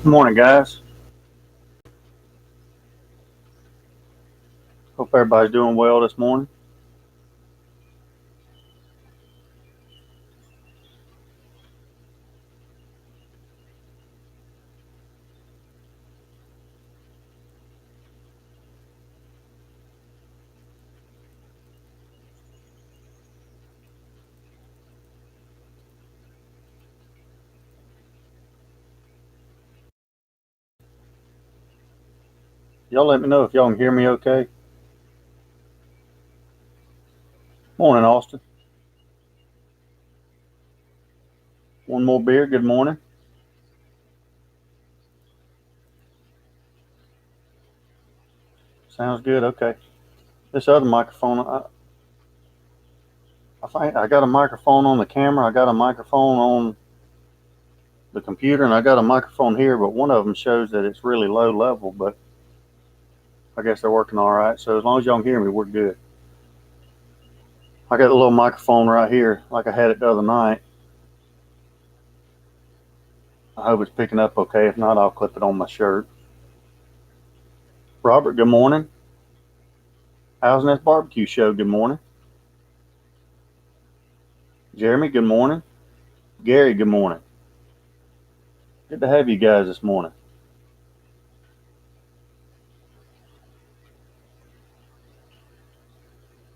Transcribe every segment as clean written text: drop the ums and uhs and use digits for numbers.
Good morning, guys. Hope everybody's doing well this morning. Y'all let me know if y'all can hear me okay. Morning, Austin. One more beer. Good morning. Sounds good. Okay. This other microphone, I think I got a microphone on the camera. I got a microphone on the computer, and I got a microphone here, but one of them shows that it's really low level, but I guess they're working all right. So as long as y'all can hear me, we're good. I got a little microphone right here, like I had it the other night. I hope it's picking up okay. If not, I'll clip it on my shirt. Robert, good morning. How's this barbecue show? Good morning. Jeremy, good morning. Gary, good morning. Good to have you guys this morning.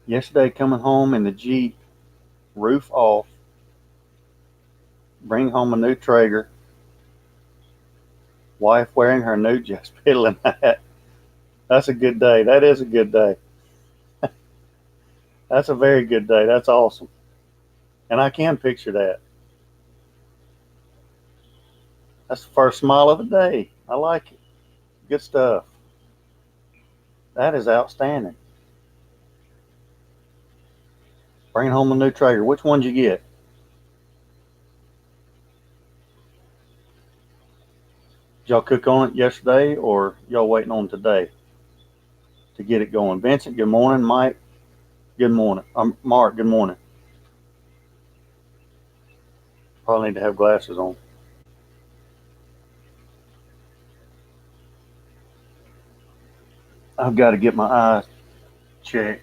Yesterday, coming home in the Jeep, roof off, bring home a new Traeger, wife wearing her new Jus Piddlin hat. That's a good day. That is a good day. That's a very good day. That's awesome. And I can picture that. That's the first smile of the day. I like it. Good stuff. That is outstanding. Bring home a new Traeger. Which one did you get? Did y'all cook on it yesterday or y'all waiting on today to get it going? Vincent, good morning. Mike, good morning. Mark, good morning. Probably need to have glasses on. I've got to get my eyes checked.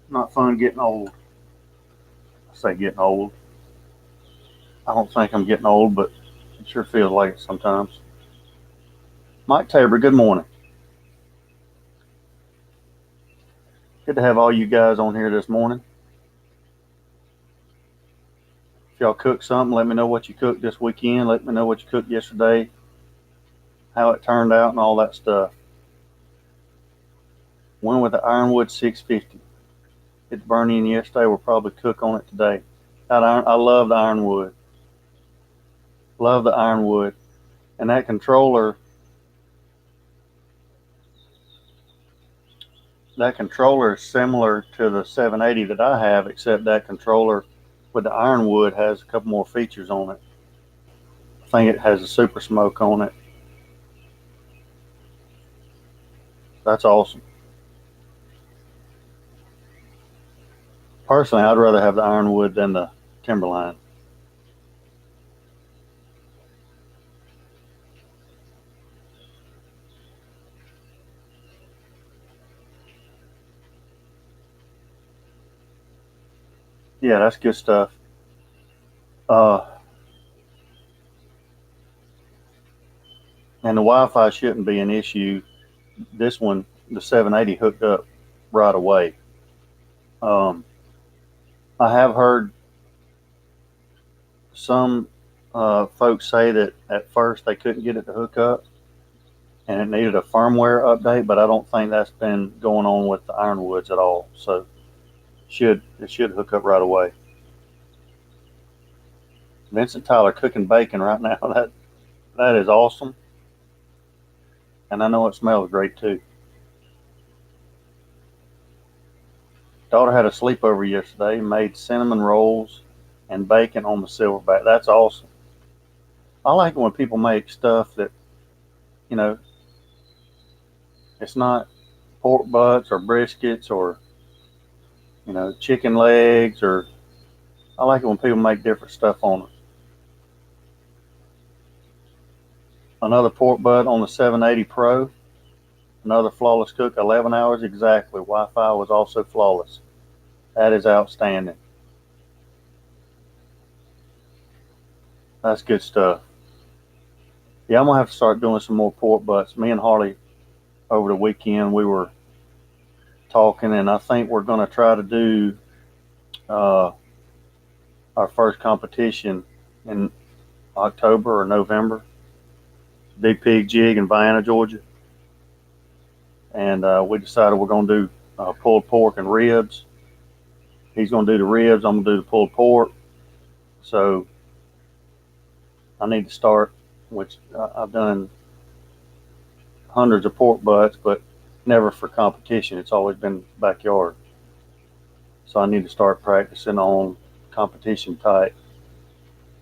Not fun getting old. I say getting old. I don't think I'm getting old, but it sure feels like it sometimes. Mike Tabor, good morning. Good to have all you guys on here this morning. If y'all cook something, let me know what you cooked this weekend. Let me know what you cooked yesterday, how it turned out, and all that stuff. Went with the Ironwood 650. It's burning yesterday. We'll probably cook on it today. I love the Ironwood. Love the Ironwood. And that controller is similar to the 780 that I have, except that controller with the Ironwood has a couple more features on it. I think it has a super smoke on it. That's awesome. Personally, I'd rather have the Ironwood than the Timberline. Yeah, that's good stuff. Uh, and the Wi-Fi shouldn't be an issue. This one, the 780, hooked up right away. Um, I have heard some folks say that at first they couldn't get it to hook up and it needed a firmware update, but I don't think that's been going on with the Ironwoods at all. So it should hook up right away. Vincent Tyler cooking bacon right now. That is awesome, and I know it smells great too. Daughter had a sleepover yesterday. Made cinnamon rolls and bacon on the Silverbac. That's awesome. I like it when people make stuff that you know it's not pork butts or briskets or You know, chicken legs, or I like it when people make different stuff on it. Another pork butt on the 780 Pro. Another flawless cook, 11 hours exactly. Wi-Fi was also flawless. That is outstanding. That's good stuff. Yeah, I'm going to have to start doing some more pork butts. Me and Harley, over the weekend, we were talking, and I think we're going to try to do our first competition in October or November. Big Pig Jig in Vienna, Georgia. And we decided we're going to do pulled pork and ribs. He's going to do the ribs. I'm going to do the pulled pork. So I need to start, which I've done hundreds of pork butts, but never for competition. It's always been backyard. So I need to start practicing on competition type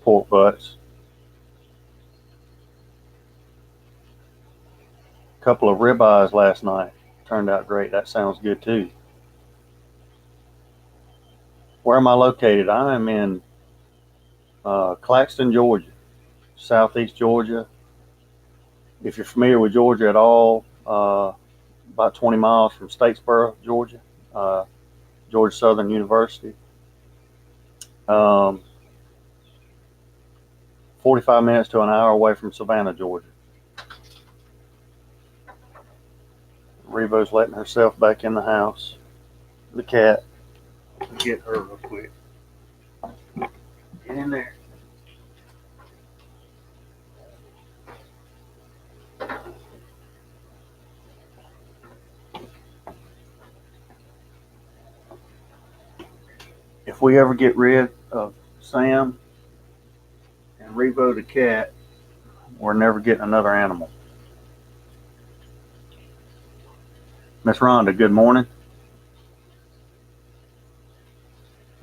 pork butts. A couple of ribeyes last night. Turned out great. That sounds good too. Where am I located? I am in Claxton, Georgia, southeast Georgia. If you're familiar with Georgia at all, about 20 miles from Statesboro, Georgia, Georgia Southern University. 45 minutes to an hour away from Savannah, Georgia. Revo's letting herself back in the house. The cat. Get her real quick. Get in there. If we ever get rid of Sam and Revo the cat, we're never getting another animal. Miss Rhonda, good morning.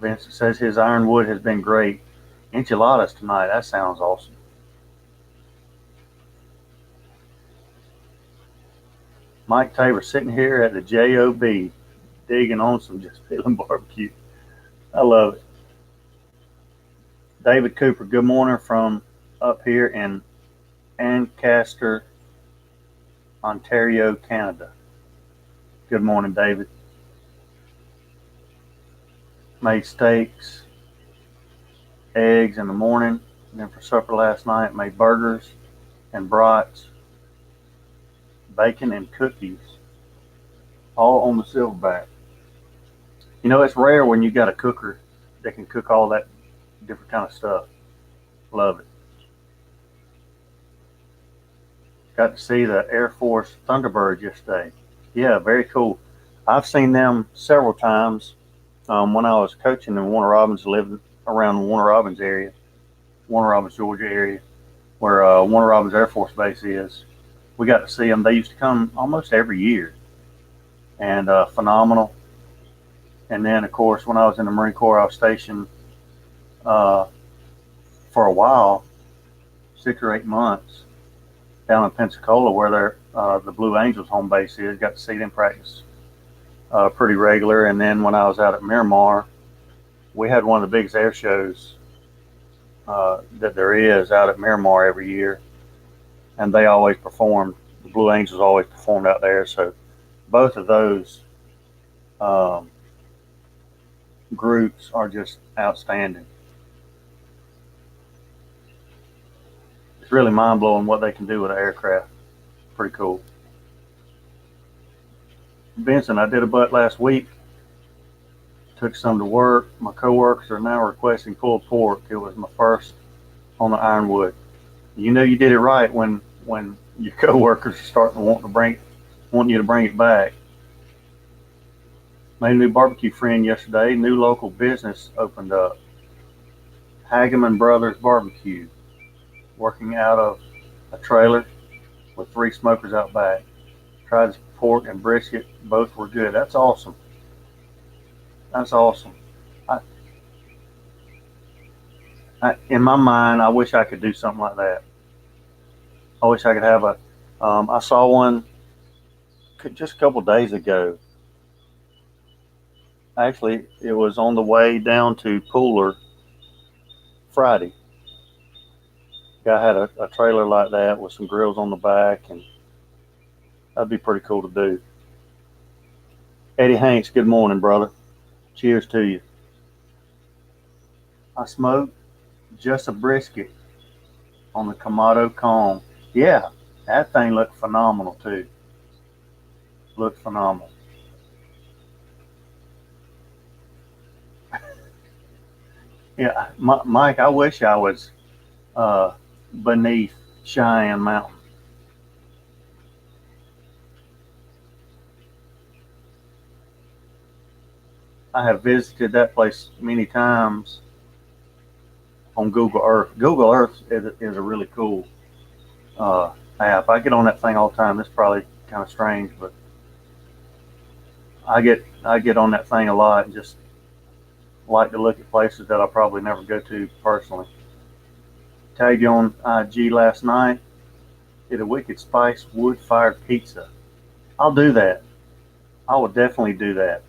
Vincent says his ironwood has been great. Enchiladas tonight. That sounds awesome. Mike Tabor sitting here at the JOB digging on some Jus Piddlin BBQ. I love it. David Cooper, good morning from up here in Ancaster, Ontario, Canada. Good morning, David. Made steaks, eggs in the morning, and then for supper last night made burgers and brats, bacon and cookies, all on the Silverbac. You know, it's rare when you got a cooker that can cook all that different kind of stuff. Love it. Got to see the Air Force Thunderbirds yesterday. Yeah, very cool. I've seen them several times when I was coaching in Warner Robins, living around the Warner Robins area, Warner Robins, Georgia area, where Warner Robins Air Force Base is. We got to see them. They used to come almost every year, and phenomenal. And then, of course, when I was in the Marine Corps, I was stationed for a while, 6 or 8 months, down in Pensacola, where the Blue Angels home base is. Got to see them practice pretty regular. And then when I was out at Miramar, we had one of the biggest air shows that there is out at Miramar every year, and they always performed. The Blue Angels always performed out there. So both of those groups are just outstanding. It's really mind-blowing what they can do with an aircraft. Pretty cool. Vincent, I did a butt last week. Took some to work. My coworkers are now requesting pulled pork. It was my first on the ironwood. You know you did it right when your coworkers are starting to want you to bring it back. Made a new barbecue friend yesterday. New local business opened up. Hageman Brothers Barbecue. Working out of a trailer with 3 smokers out back. Tried his pork and brisket. Both were good. That's awesome. That's awesome. In my mind, I wish I could do something like that. I wish I could have I saw one just a couple days ago. Actually, it was on the way down to Pooler Friday. Guy had a trailer like that with some grills on the back, and that'd be pretty cool to do. Eddie Hanks, good morning, brother. Cheers to you. I smoked just a brisket on the Kamado Kong. Yeah, that thing looked phenomenal too. Looked phenomenal. Yeah, Mike, I wish I was uh, beneath Cheyenne Mountain. I have visited that place many times on Google Earth. Google Earth is a really cool app. I get on that thing all the time. It's probably kind of strange, but I get on that thing a lot and just like to look at places that I'll probably never go to personally. Tagged you on IG last night. Did a wicked spice wood fired pizza. I'll do that. I will definitely do that.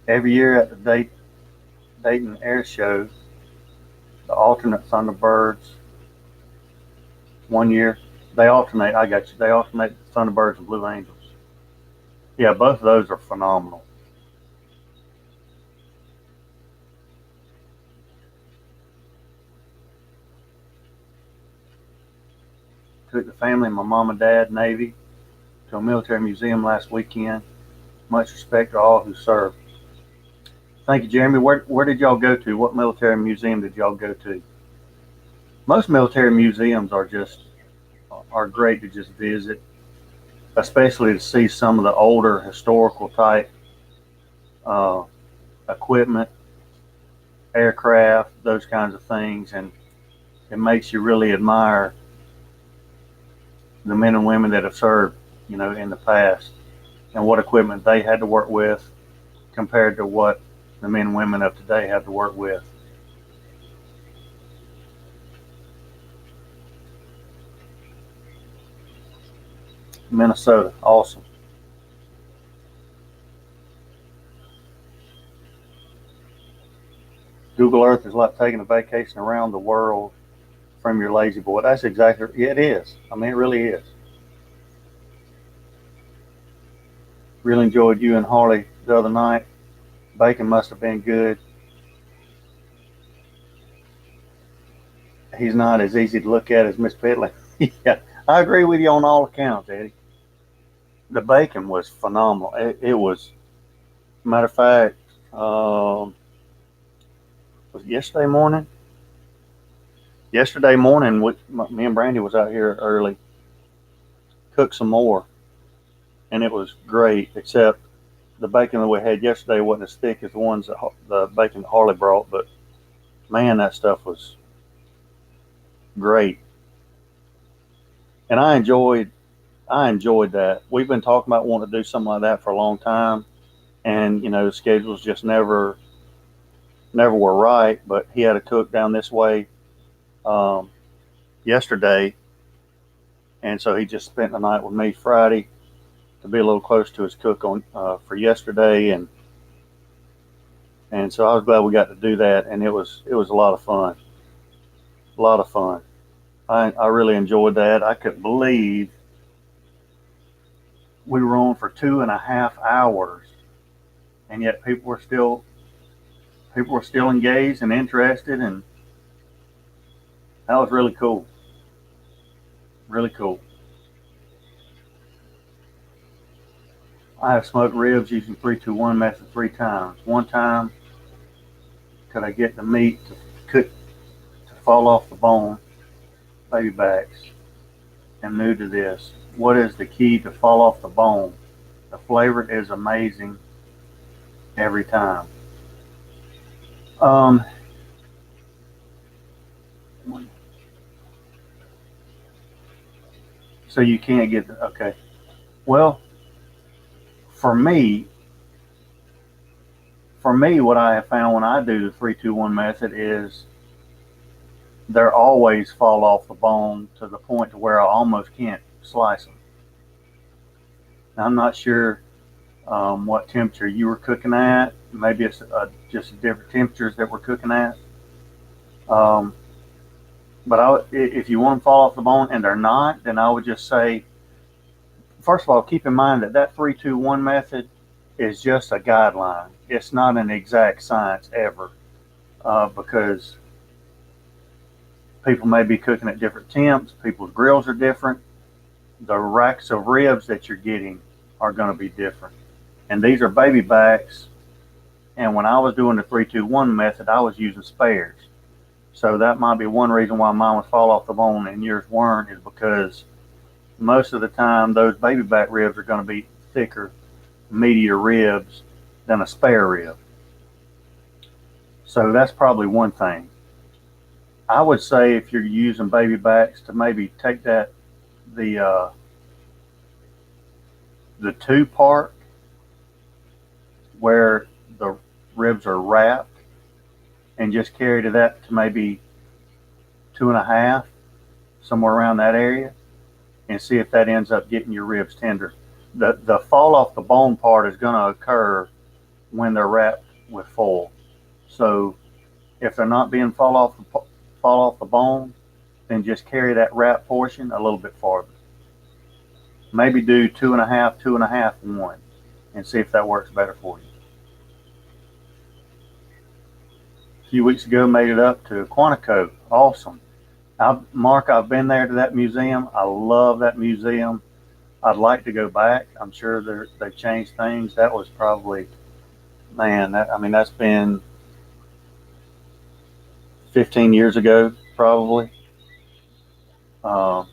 Every year at the Dayton Air Show, the alternate Thunderbirds. One year they alternate. I got you. They alternate Thunderbirds and Blue Angels. Yeah, both of those are phenomenal. Took the family, my mom and dad, Navy, to a military museum last weekend. Much respect to all who served. Thank you, Jeremy. Where did y'all go to? What military museum did y'all go to? Most military museums are great to just visit, especially to see some of the older historical type uh, equipment, aircraft, those kinds of things, and it makes you really admire the men and women that have served, in the past, and what equipment they had to work with compared to what the men and women of today have to work with. Minnesota, awesome. Google Earth is like taking a vacation around the world from your lazy boy. That's exactly, yeah, it is. I mean, it really is. Really enjoyed you and Harley the other night. Bacon must have been good. He's not as easy to look at as Miss Piddlin. Yeah, I agree with you on all accounts, Eddie. The bacon was phenomenal. It was, matter of fact, was it yesterday morning? Yesterday morning, me and Brandy was out here early, cooked some more, and it was great. Except the bacon that we had yesterday wasn't as thick as the bacon that Harley brought. But man, that stuff was great, and I enjoyed that. We've been talking about wanting to do something like that for a long time, and the schedules just never were right. But he had a cook down this way um, yesterday, and so he just spent the night with me Friday to be a little close to his cook on for yesterday, and so I was glad we got to do that, and it was a lot of fun, a lot of fun. I really enjoyed that. I couldn't believe we were on for 2.5 hours, and yet people were still engaged and interested, and that was really cool, really cool. I have smoked ribs using 3-2-1 method 3 times. One time, could I get the meat to fall off the bone, baby backs? Am new to this. What is the key to fall off the bone? The flavor is amazing every time. Um, so you can't get okay. Well, for me, what I have found when I do the 3-2-1 method is they're always fall off the bone to the point to where I almost can't slice them. I'm not sure what temperature you were cooking at. Maybe it's just different temperatures that we're cooking at. Um, but if you want them to fall off the bone and they're not, then I would just say, first of all, keep in mind that that 3-2-1 method is just a guideline. It's not an exact science ever, because people may be cooking at different temps. People's grills are different. The racks of ribs that you're getting are going to be different. And these are baby backs. And when I was doing the 3-2-1 method, I was using spares. So that might be one reason why mine would fall off the bone and yours weren't, is because most of the time those baby back ribs are going to be thicker, meatier ribs than a spare rib. So that's probably one thing. I would say if you're using baby backs to maybe take the two part where the ribs are wrapped, and just carry that to maybe 2.5, somewhere around that area, and see if that ends up getting your ribs tender. The fall off the bone part is going to occur when they're wrapped with foil. So if they're not being fall off the bone, then just carry that wrap portion a little bit farther. Maybe do 2.5, 2.5, 1, and see if that works better for you. A few weeks ago, made it up to Quantico. Awesome. Mark, I've been there to that museum. I love that museum. I'd like to go back. I'm sure they've changed things. That was probably, man, that's been 15 years ago, probably. Uh,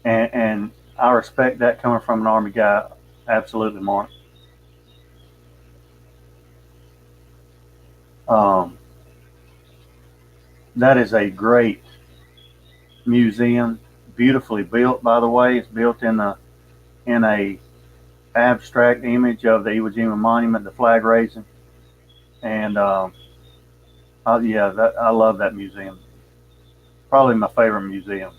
and I respect that coming from an Army guy. Absolutely, Mark. Um, that is a great museum, beautifully built. By the way, it's built in a abstract image of the Iwo Jima Monument, the flag raising, and yeah, I love that museum. Probably my favorite museum.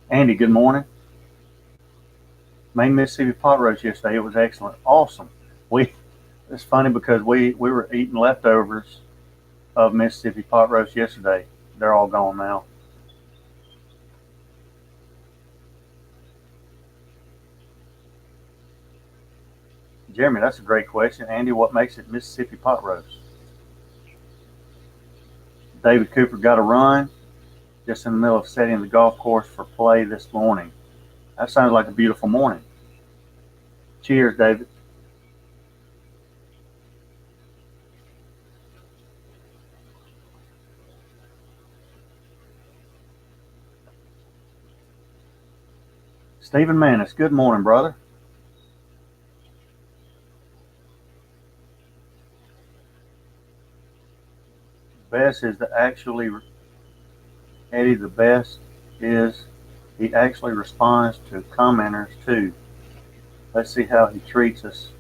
Andy, good morning. Main Mississippi pot roast yesterday. It was excellent, awesome. It's funny because we were eating leftovers of Mississippi pot roast yesterday. They're all gone now. Jeremy, that's a great question. Andy, what makes it Mississippi pot roast? David Cooper got a run just in the middle of setting the golf course for play this morning. That sounds like a beautiful morning. Cheers, David. Stephen Manis, good morning, brother. Best is Eddie, the best is he actually responds to commenters too. Let's see how he treats us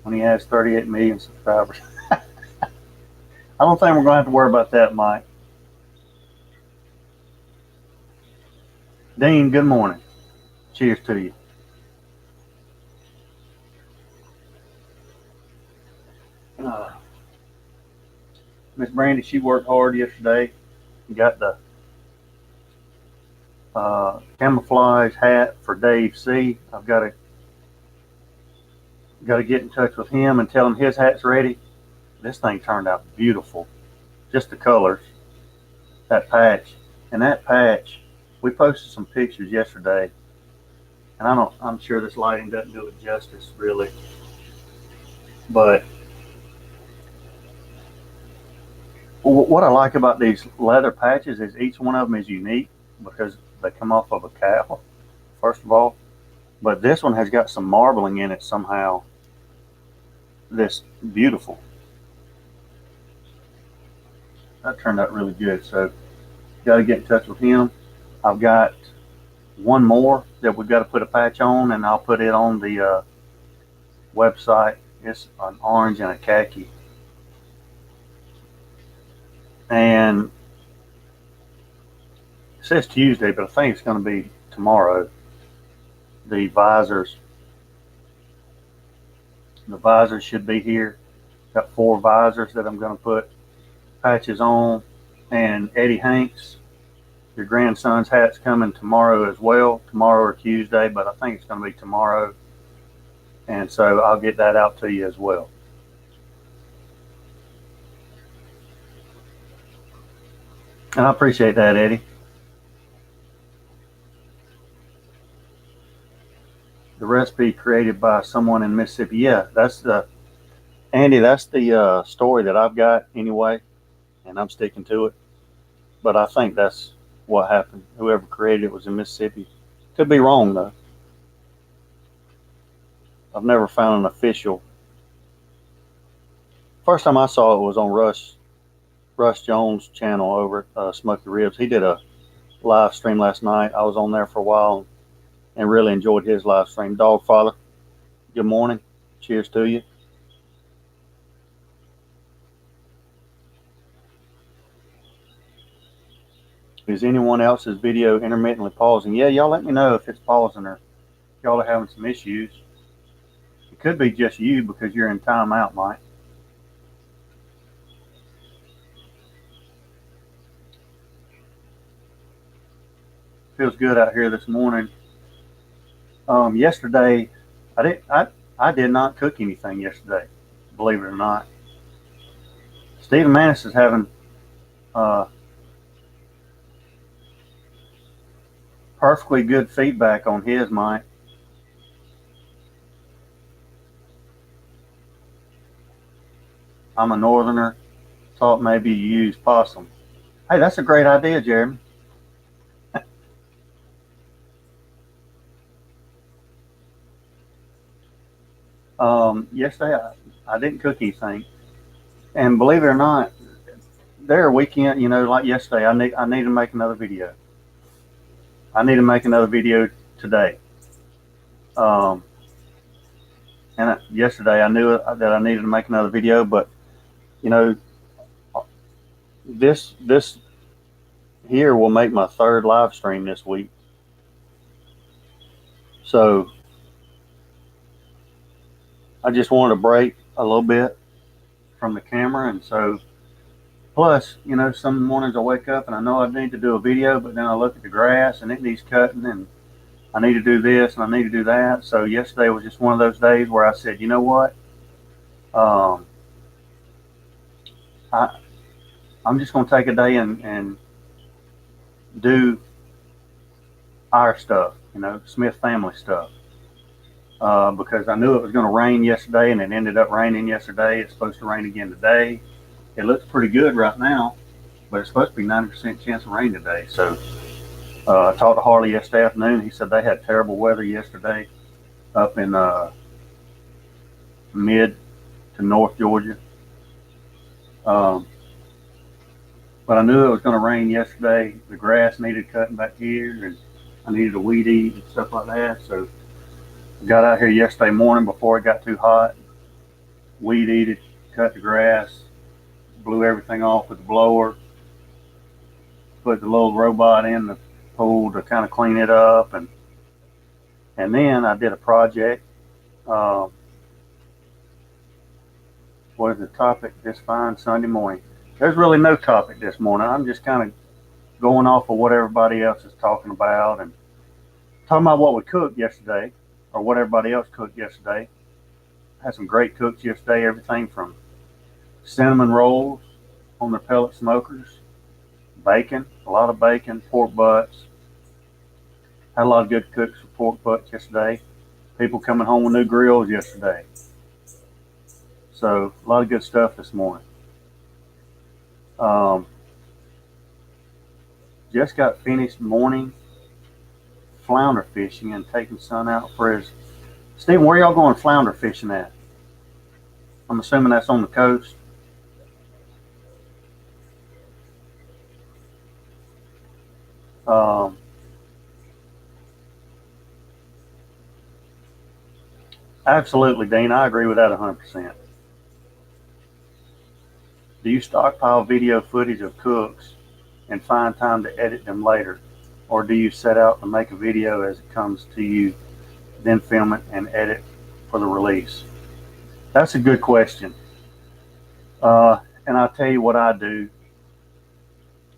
when he has 38 million subscribers. I don't think we're going to have to worry about that, Mike. Dean, good morning. Cheers to you. Uh, Miss Brandy, she worked hard yesterday. Got the camouflage hat for Dave C. I've got to get in touch with him and tell him his hat's ready. This thing turned out beautiful. Just the colors, that patch, and that patch. We posted some pictures yesterday, and I'm sure this lighting doesn't do it justice really, but what I like about these leather patches is each one of them is unique because they come off of a cow, first of all. But this one has got some marbling in it somehow. This beautiful. That turned out really good. So got to get in touch with him. I've got one more that we've got to put a patch on, and I'll put it on the website. It's an orange and a khaki. And says Tuesday, but I think it's going to be tomorrow. The visors should be here. Got 4 visors that I'm going to put patches on. And Eddie Hanks, your grandson's hat's coming tomorrow as well. Tomorrow or Tuesday, but I think it's going to be tomorrow. And so I'll get that out to you as well. And I appreciate that, Eddie. The recipe created by someone in Mississippi. Yeah, that's the Andy. That's the story that I've got anyway, and I'm sticking to it. But I think that's what happened. Whoever created it was in Mississippi. Could be wrong though. I've never found an official. First time I saw it was on Russ Jones' channel over at Smoky Ribs. He did a live stream last night. I was on there for a while and really enjoyed his live stream. Dogfather, good morning. Cheers to you. Is anyone else's video intermittently pausing? Yeah, y'all let me know if it's pausing or y'all are having some issues. It could be just you because you're in timeout, Mike. Feels good out here this morning. Yesterday, I did not cook anything yesterday, believe it or not. Stephen Manis is having perfectly good feedback on his, Mike. I'm a northerner. Thought maybe you use possum. Hey, that's a great idea, Jeremy. Yesterday I didn't cook anything, and believe it or not, there weekend, like yesterday, I need to make another video. I need to make another video today. And yesterday I knew that I needed to make another video, but this here will make my 3rd live stream this week. So I just wanted to break a little bit from the camera, and so plus, some mornings I wake up and I know I need to do a video, but then I look at the grass and it needs cutting, and I need to do this and I need to do that. So yesterday was just one of those days where I said, you know what, I'm just going to take a day and do our stuff, Smith family stuff. Because I knew it was going to rain yesterday, and it ended up raining yesterday. It's supposed to rain again today. It looks pretty good right now, but it's supposed to be 90% chance of rain today. So I talked to Harley yesterday afternoon. He said they had terrible weather yesterday up in mid to north Georgia. But I knew it was going to rain yesterday. The grass needed cutting back here, and I needed a weed eat and stuff like that. So got out here yesterday morning before it got too hot, weed eated, cut the grass, blew everything off with the blower, put the little robot in the pool to kind of clean it up, and then I did a project. What is the topic this fine Sunday morning? There's really no topic this morning. I'm just kind of going off of what everybody else is talking about and talking about what we cooked yesterday, or what everybody else cooked yesterday. Had some great cooks yesterday, everything from cinnamon rolls on their pellet smokers, bacon, a lot of bacon, pork butts. Had a lot of good cooks for pork butts yesterday. People coming home with new grills yesterday. So a lot of good stuff this morning. Just got finished morning flounder fishing and taking son out for his. Stephen, where y'all going flounder fishing at? I'm assuming that's on the coast. Absolutely, Dean. I agree with that 100%. Do you stockpile video footage of cooks and find time to edit them later? or do you set out to make a video as it comes to you, then film it and edit for the release? That's a good question. And I'll tell you what I do.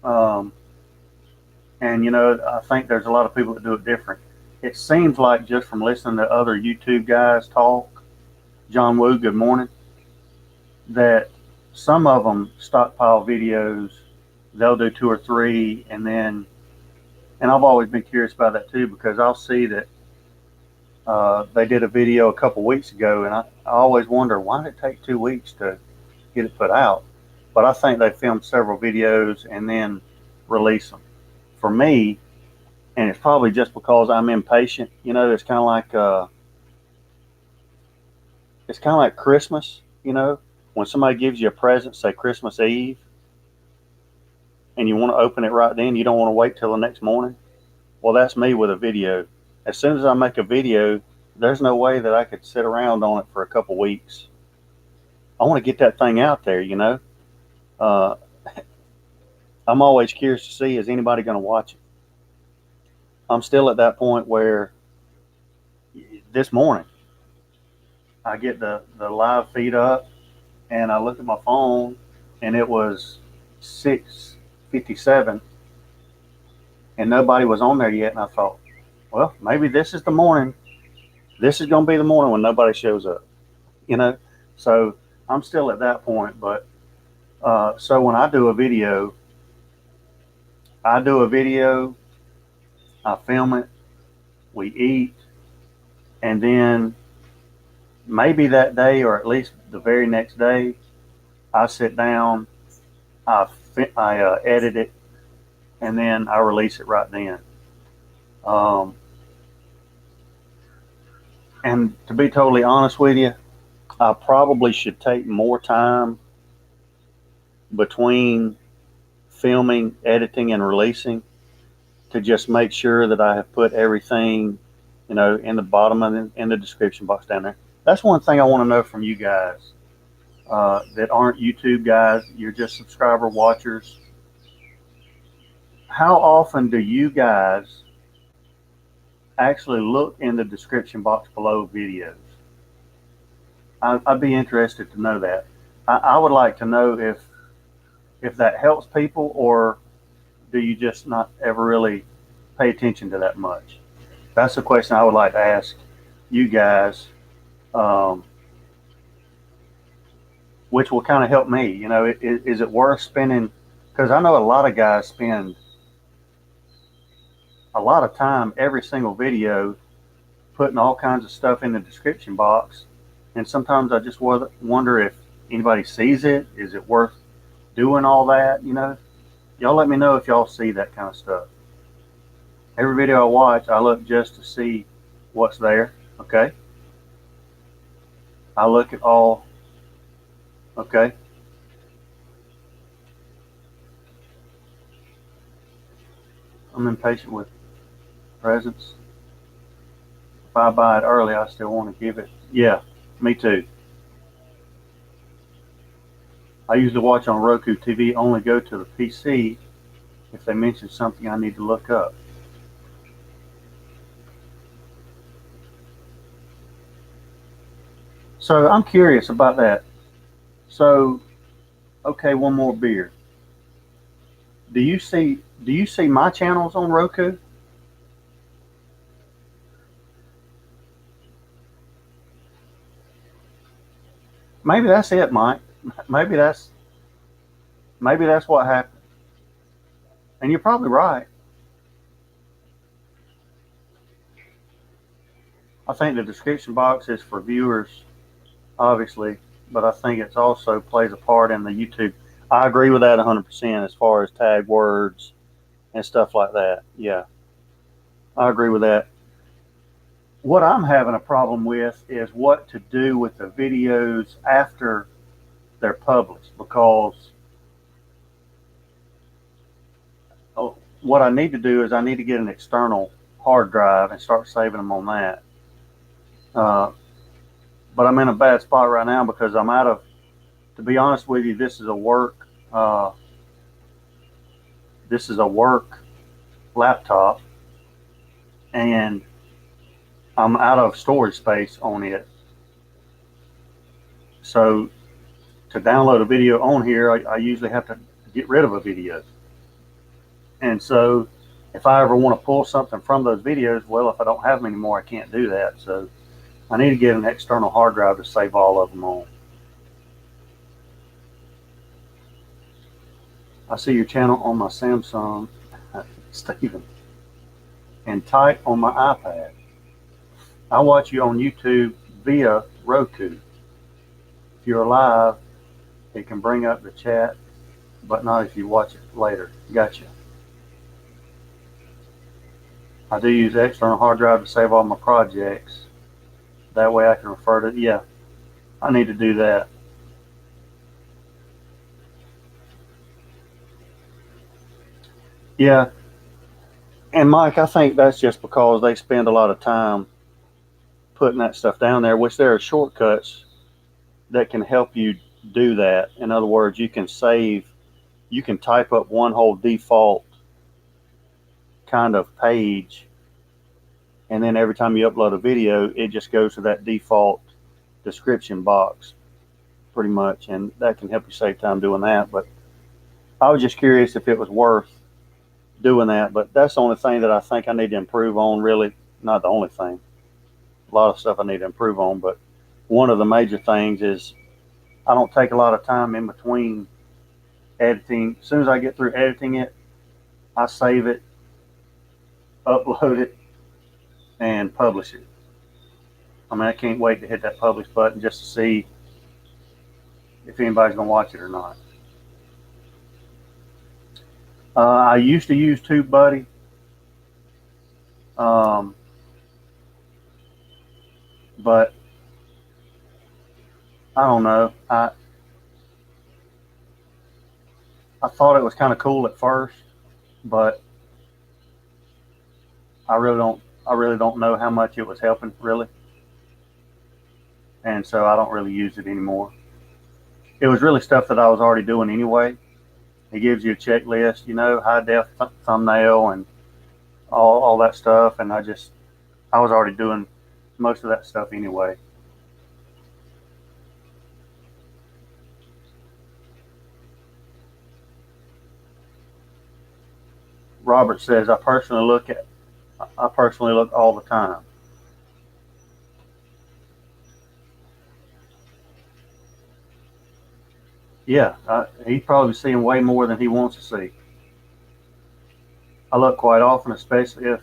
Um, and you know, I think there's a lot of people that do it different. It seems like just from listening to other YouTube guys talk, John Woo, good morning, that some of them stockpile videos. They'll do 2 or 3, and then, and I've always been curious about that too, because I'll see that they did a video a couple weeks ago, and I always wonder, why did it take 2 weeks to get it put out? But I think they filmed several videos and then release them. For me, and it's probably just because I'm impatient, you know, it's kind of like Christmas, you know, when somebody gives you a present, say Christmas Eve, and you want to open it right then, you don't want to wait till the next morning. Well, that's me with a video. As soon as I make a video, there's no way that I could sit around on it for a couple weeks. I want to get that thing out there, you know. I'm always curious to see, is anybody going to watch it? I'm still at that point where this morning I get the live feed up, and I look at my phone, and it was 6:57, and nobody was on there yet. And I thought, well, maybe this is the morning. This is going to be the morning when nobody shows up, you know. So I'm still at that point. But so when I do a video, I film it, we eat, and then maybe that day, or at least the very next day, I sit down, I edit it, and then I release it right then. And to be totally honest with you, I probably should take more time between filming, editing, and releasing to just make sure that I have put everything, you know, in the bottom and in the description box down there. That's one thing I want to know from you guys that aren't YouTube guys. You're just subscriber watchers. How often do you guys actually look in the description box below videos? I'd be interested to know that. I would like to know if that helps people, or do you just not ever really pay attention to that much? That's a question I would like to ask you guys, which will kind of help me. You know, is it worth spending? Because I know a lot of guys spend a lot of time every single video putting all kinds of stuff in the description box, and sometimes I just wonder if anybody sees it. Is it worth doing all that? You know, y'all let me know if y'all see that kind of stuff. Every video I watch, I look just to see what's there. Okay, I look at all. Okay, I'm impatient with presents. If I buy it early, I still want to give it. Yeah, me too. I usually watch on Roku TV, only go to the PC if they mention something I need to look up. So I'm curious about that. So, okay, one more beer. Do you see my channels on Roku? Maybe that's it, Mike. Maybe that's what happened. And you're probably right. I think the description box is for viewers, obviously, but I think it's also plays a part in the YouTube. I agree with that 100% as far as tag words and stuff like that. Yeah, I agree with that. What I'm having a problem with is what to do with the videos after they're published, because what I need to do is I need to get an external hard drive and start saving them on that. But I'm in a bad spot right now because I'm out of, to be honest with you, this is a work laptop, and I'm out of storage space on it. So to download a video on here, I usually have to get rid of a video. And so if I ever want to pull something from those videos, well, if I don't have them anymore, I can't do that. So I need to get an external hard drive to save all of them on. I see your channel on my Samsung, Stephen, and type on my iPad. I watch you on YouTube via Roku. If you're live, it can bring up the chat, but not if you watch it later. Gotcha. I do use external hard drive to save all my projects. That way I can refer to, yeah, I need to do that. Yeah. And Mike, I think that's just because they spend a lot of time putting that stuff down there, which there are shortcuts that can help you do that. In other words, you can type up one whole default kind of page, and then every time you upload a video, it just goes to that default description box pretty much, and that can help you save time doing that. But I was just curious if it was worth doing that, but that's the only thing that I think I need to improve on. Really, not the only thing. A lot of stuff I need to improve on, but one of the major things is I don't take a lot of time in between editing. As soon as I get through editing it, I save it, upload it, and publish it. I mean, I can't wait to hit that publish button just to see if anybody's going to watch it or not. I used to use TubeBuddy. But I don't know. I thought it was kind of cool at first, but I really don't know how much it was helping really. And so I don't really use it anymore. It was really stuff that I was already doing anyway. It gives you a checklist, you know, high def thumbnail and all that stuff, and I was already doing most of that stuff anyway. Robert says, I personally look all the time. Yeah, he's probably seeing way more than he wants to see. I look quite often, especially if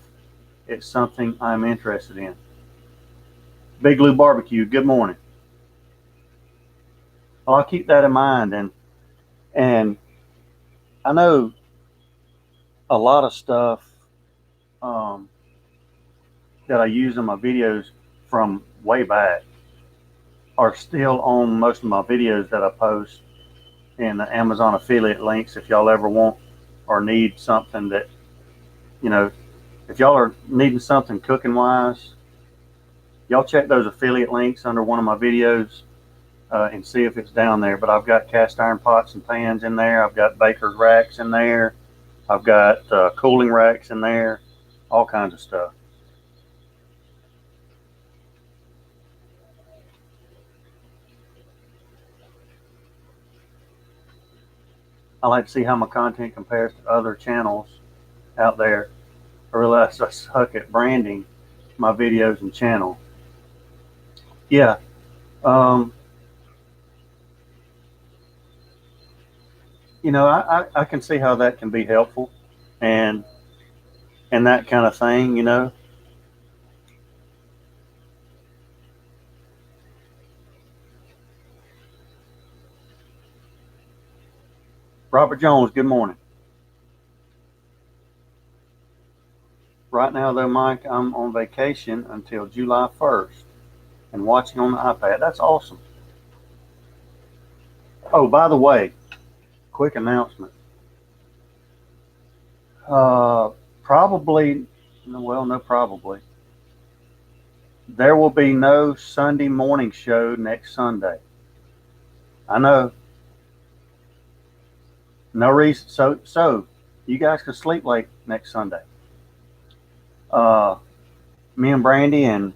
it's something I'm interested in. Big Lou Barbecue, good morning. Well, I'll keep that in mind, and I know a lot of stuff that I use in my videos from way back are still on most of my videos that I post in the Amazon affiliate links. If y'all ever want or need something that, you know, if y'all are needing something cooking wise, y'all check those affiliate links under one of my videos and see if it's down there. But I've got cast iron pots and pans in there. I've got baker's racks in there. I've got cooling racks in there, all kinds of stuff. I like to see how my content compares to other channels out there. I realize I suck at branding my videos and channel. Yeah. You know, I can see how that can be helpful and that kind of thing, you know. Robert Jones, good morning. Right now, though, Mike, I'm on vacation until July 1st and watching on the iPad. That's awesome. Oh, by the way, quick announcement. Probably, well, no, probably. There will be no Sunday morning show next Sunday. I know. No reason. So you guys can sleep late next Sunday. Me and Brandy and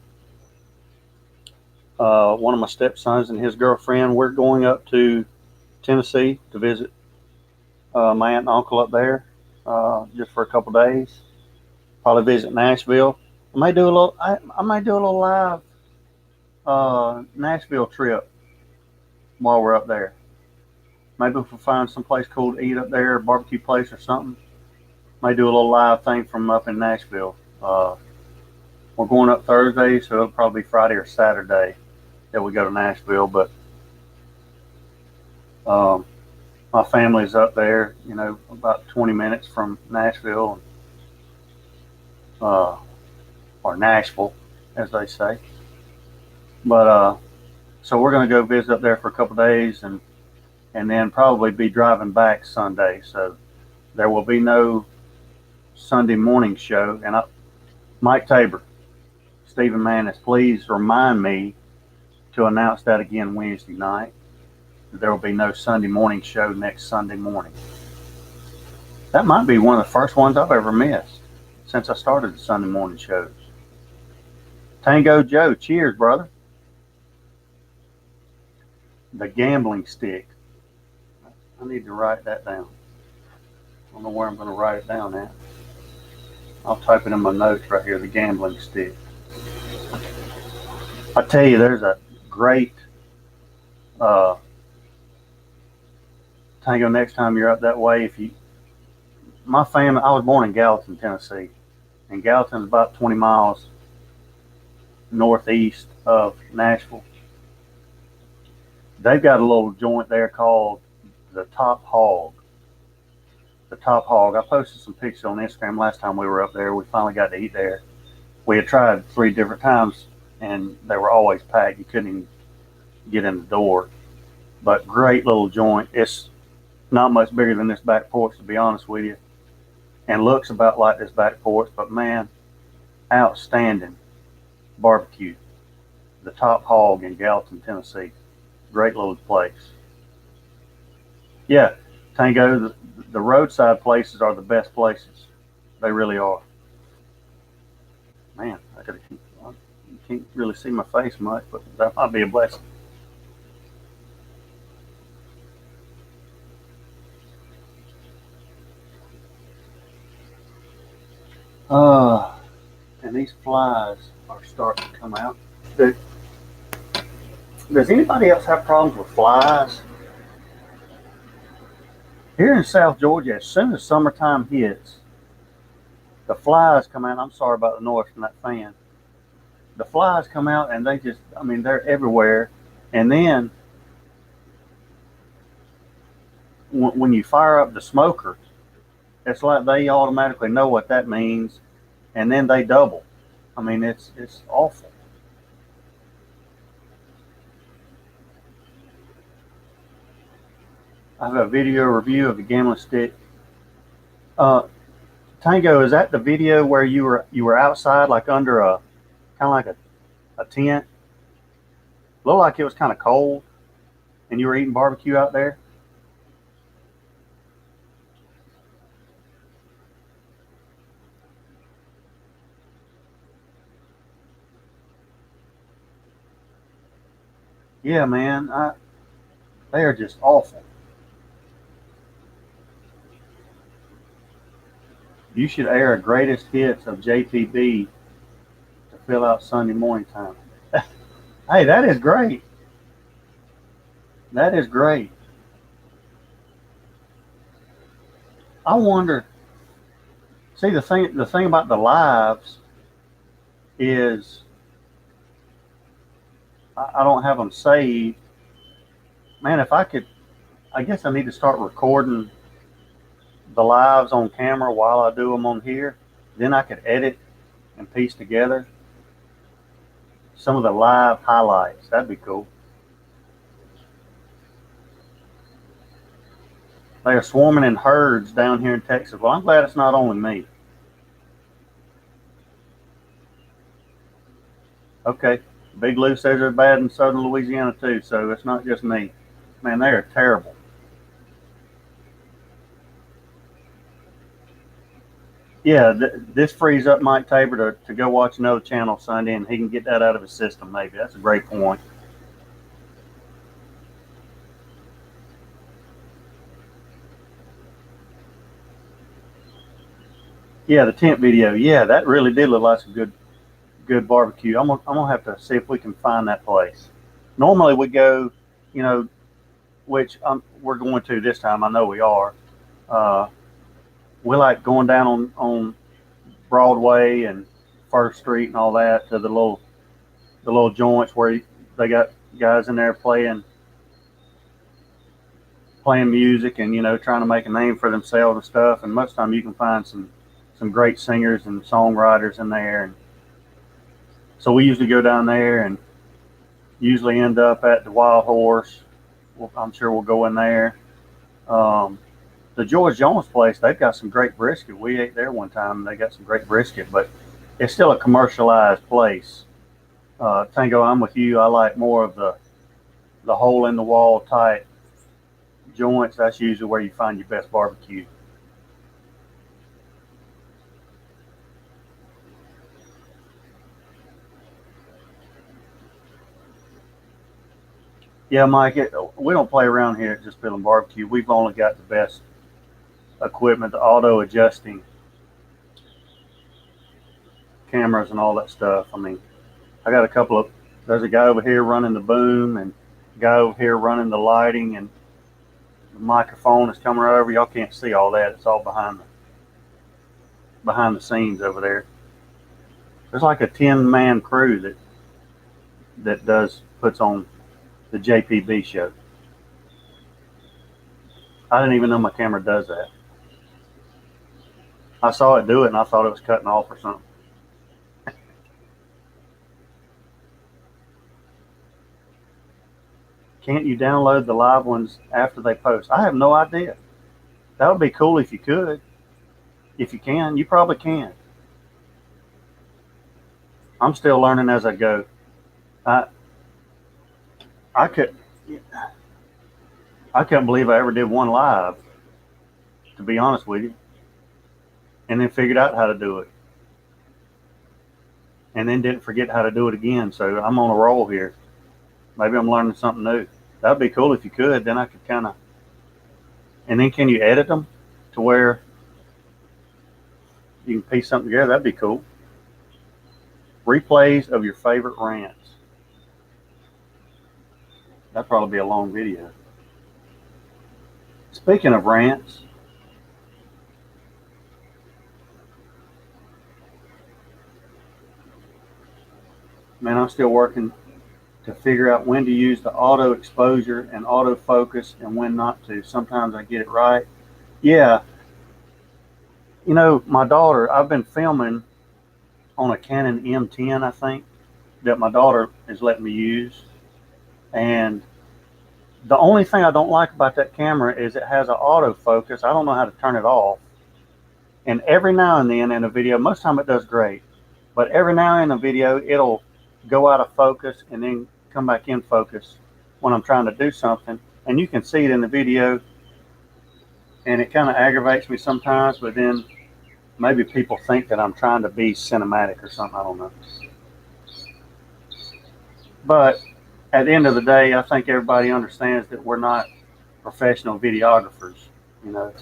one of my stepsons and his girlfriend, we're going up to Tennessee to visit my aunt and uncle up there just for a couple days. Probably visit Nashville. I may do a little. I might do a little live Nashville trip while we're up there. Maybe if we find some place cool to eat up there, a barbecue place or something. May do a little live thing from up in Nashville. We're going up Thursday, so it'll probably be Friday or Saturday that we go to Nashville. But um, my family's up there, you know, about 20 minutes from Nashville, uh, or Nashville, as they say. But so we're going to go visit up there for a couple of days, and then probably be driving back Sunday. So there will be no Sunday morning show. And Mike Tabor, Stephen Manis, please remind me to announce that again Wednesday night. There will be no Sunday morning show next Sunday morning. That might be one of the first ones I've ever missed since I started the Sunday morning shows. Tango Joe, cheers, brother. The gambling stick. I need to write that down. I don't know where I'm going to write it down at. I'll type it in my notes right here, the gambling stick. I tell you, there's a great Tango, next time you're up that way. My family, I was born in Gallatin, Tennessee, and Gallatin's about 20 miles northeast of Nashville. They've got a little joint there called the Top Hog. The Top Hog. I posted some pictures on Instagram last time we were up there. We finally got to eat there. We had tried 3 different times, and they were always packed. You couldn't even get in the door. But great little joint. It's not much bigger than this back porch, to be honest with you, and looks about like this back porch. But man, outstanding barbecue. The Top Hog in Gallatin, Tennessee. Great little place. Yeah, Tango, the roadside places are the best places. They really are. Man, you can't really see my face much, but that might be a blessing. And these flies are starting to come out. Does anybody else have problems with flies? Here in South Georgia, as soon as summertime hits, the flies come out. I'm sorry about the noise from that fan. The flies come out and they're everywhere. And then when you fire up the smoker, it's like they automatically know what that means, and then they double. I mean, it's awful. I have a video review of the gambling stick. Tango, is that the video where you were outside, like under a kind of like a tent? Looked like it was kind of cold, and you were eating barbecue out there. Yeah, man, they are just awful. You should air a greatest hits of JPB to fill out Sunday morning time. Hey, that is great. That is great. I wonder. See, the thing about the lives is I don't have them saved. Man, if I could, I guess I need to start recording the lives on camera while I do them on here. Then I could edit and piece together some of the live highlights. That'd be cool. They are swarming in herds down here in Texas. Well, I'm glad it's not only me. Okay, Big Lou says they're bad in southern Louisiana too, so it's not just me. Man, they are terrible. Yeah, this frees up Mike Tabor to go watch another channel Sunday, and he can get that out of his system. Maybe that's a great point. Yeah, the tent video. Yeah, that really did look like some good barbecue. I'm gonna have to see if we can find that place. Normally we go, you know, which we're going to this time. I know we are. Uh, we like going down on Broadway and First Street and all that to the little joints where they got guys in there playing music and trying to make a name for themselves and stuff. And most of the time you can find some great singers and songwriters in there. And so we usually go down there and usually end up at the Wild Horse. I'm sure we'll go in there. Um, the George Jones place, they've got some great brisket. We ate there one time and they got some great brisket, but it's still a commercialized place. Tango, I'm with you. I like more of the hole in the wall type joints. That's usually where you find your best barbecue. Yeah, Mike, we don't play around here at Jus Piddlin BBQ. We've only got the best equipment, the auto adjusting cameras and all that stuff. I mean, I got there's a guy over here running the boom and a guy over here running the lighting, and the microphone is coming right over. Y'all can't see all that. It's all behind the scenes over there. There's like a 10-man crew that puts on the JPB show. I didn't even know my camera does that. I saw it do it and I thought it was cutting off or something. Can't you download the live ones after they post? I have no idea. That would be cool if you could. If you can, you probably can. I'm still learning as I go. I I could I couldn't believe I ever did one live, to be honest with you, and then figured out how to do it, and then didn't forget how to do it again. So I'm on a roll here. Maybe I'm learning something new. That'd be cool if you could. Then I could kind of. And then can you edit them to where you can piece something together? That'd be cool. Replays of your favorite rants. That'd probably be a long video. Speaking of rants, man, I'm still working to figure out when to use the auto exposure and auto focus and when not to. Sometimes I get it right. Yeah, my daughter, I've been filming on a Canon M10, I think, that my daughter is letting me use. And the only thing I don't like about that camera is it has an autofocus. I don't know how to turn it off. And every now and then in a video, most of the time it does great, but every now and then in a video, it'll go out of focus and then come back in focus when I'm trying to do something. And you can see it in the video, and it kind of aggravates me sometimes, but then maybe people think that I'm trying to be cinematic or something. I don't know. But at the end of the day, I think everybody understands that we're not professional videographers. You know,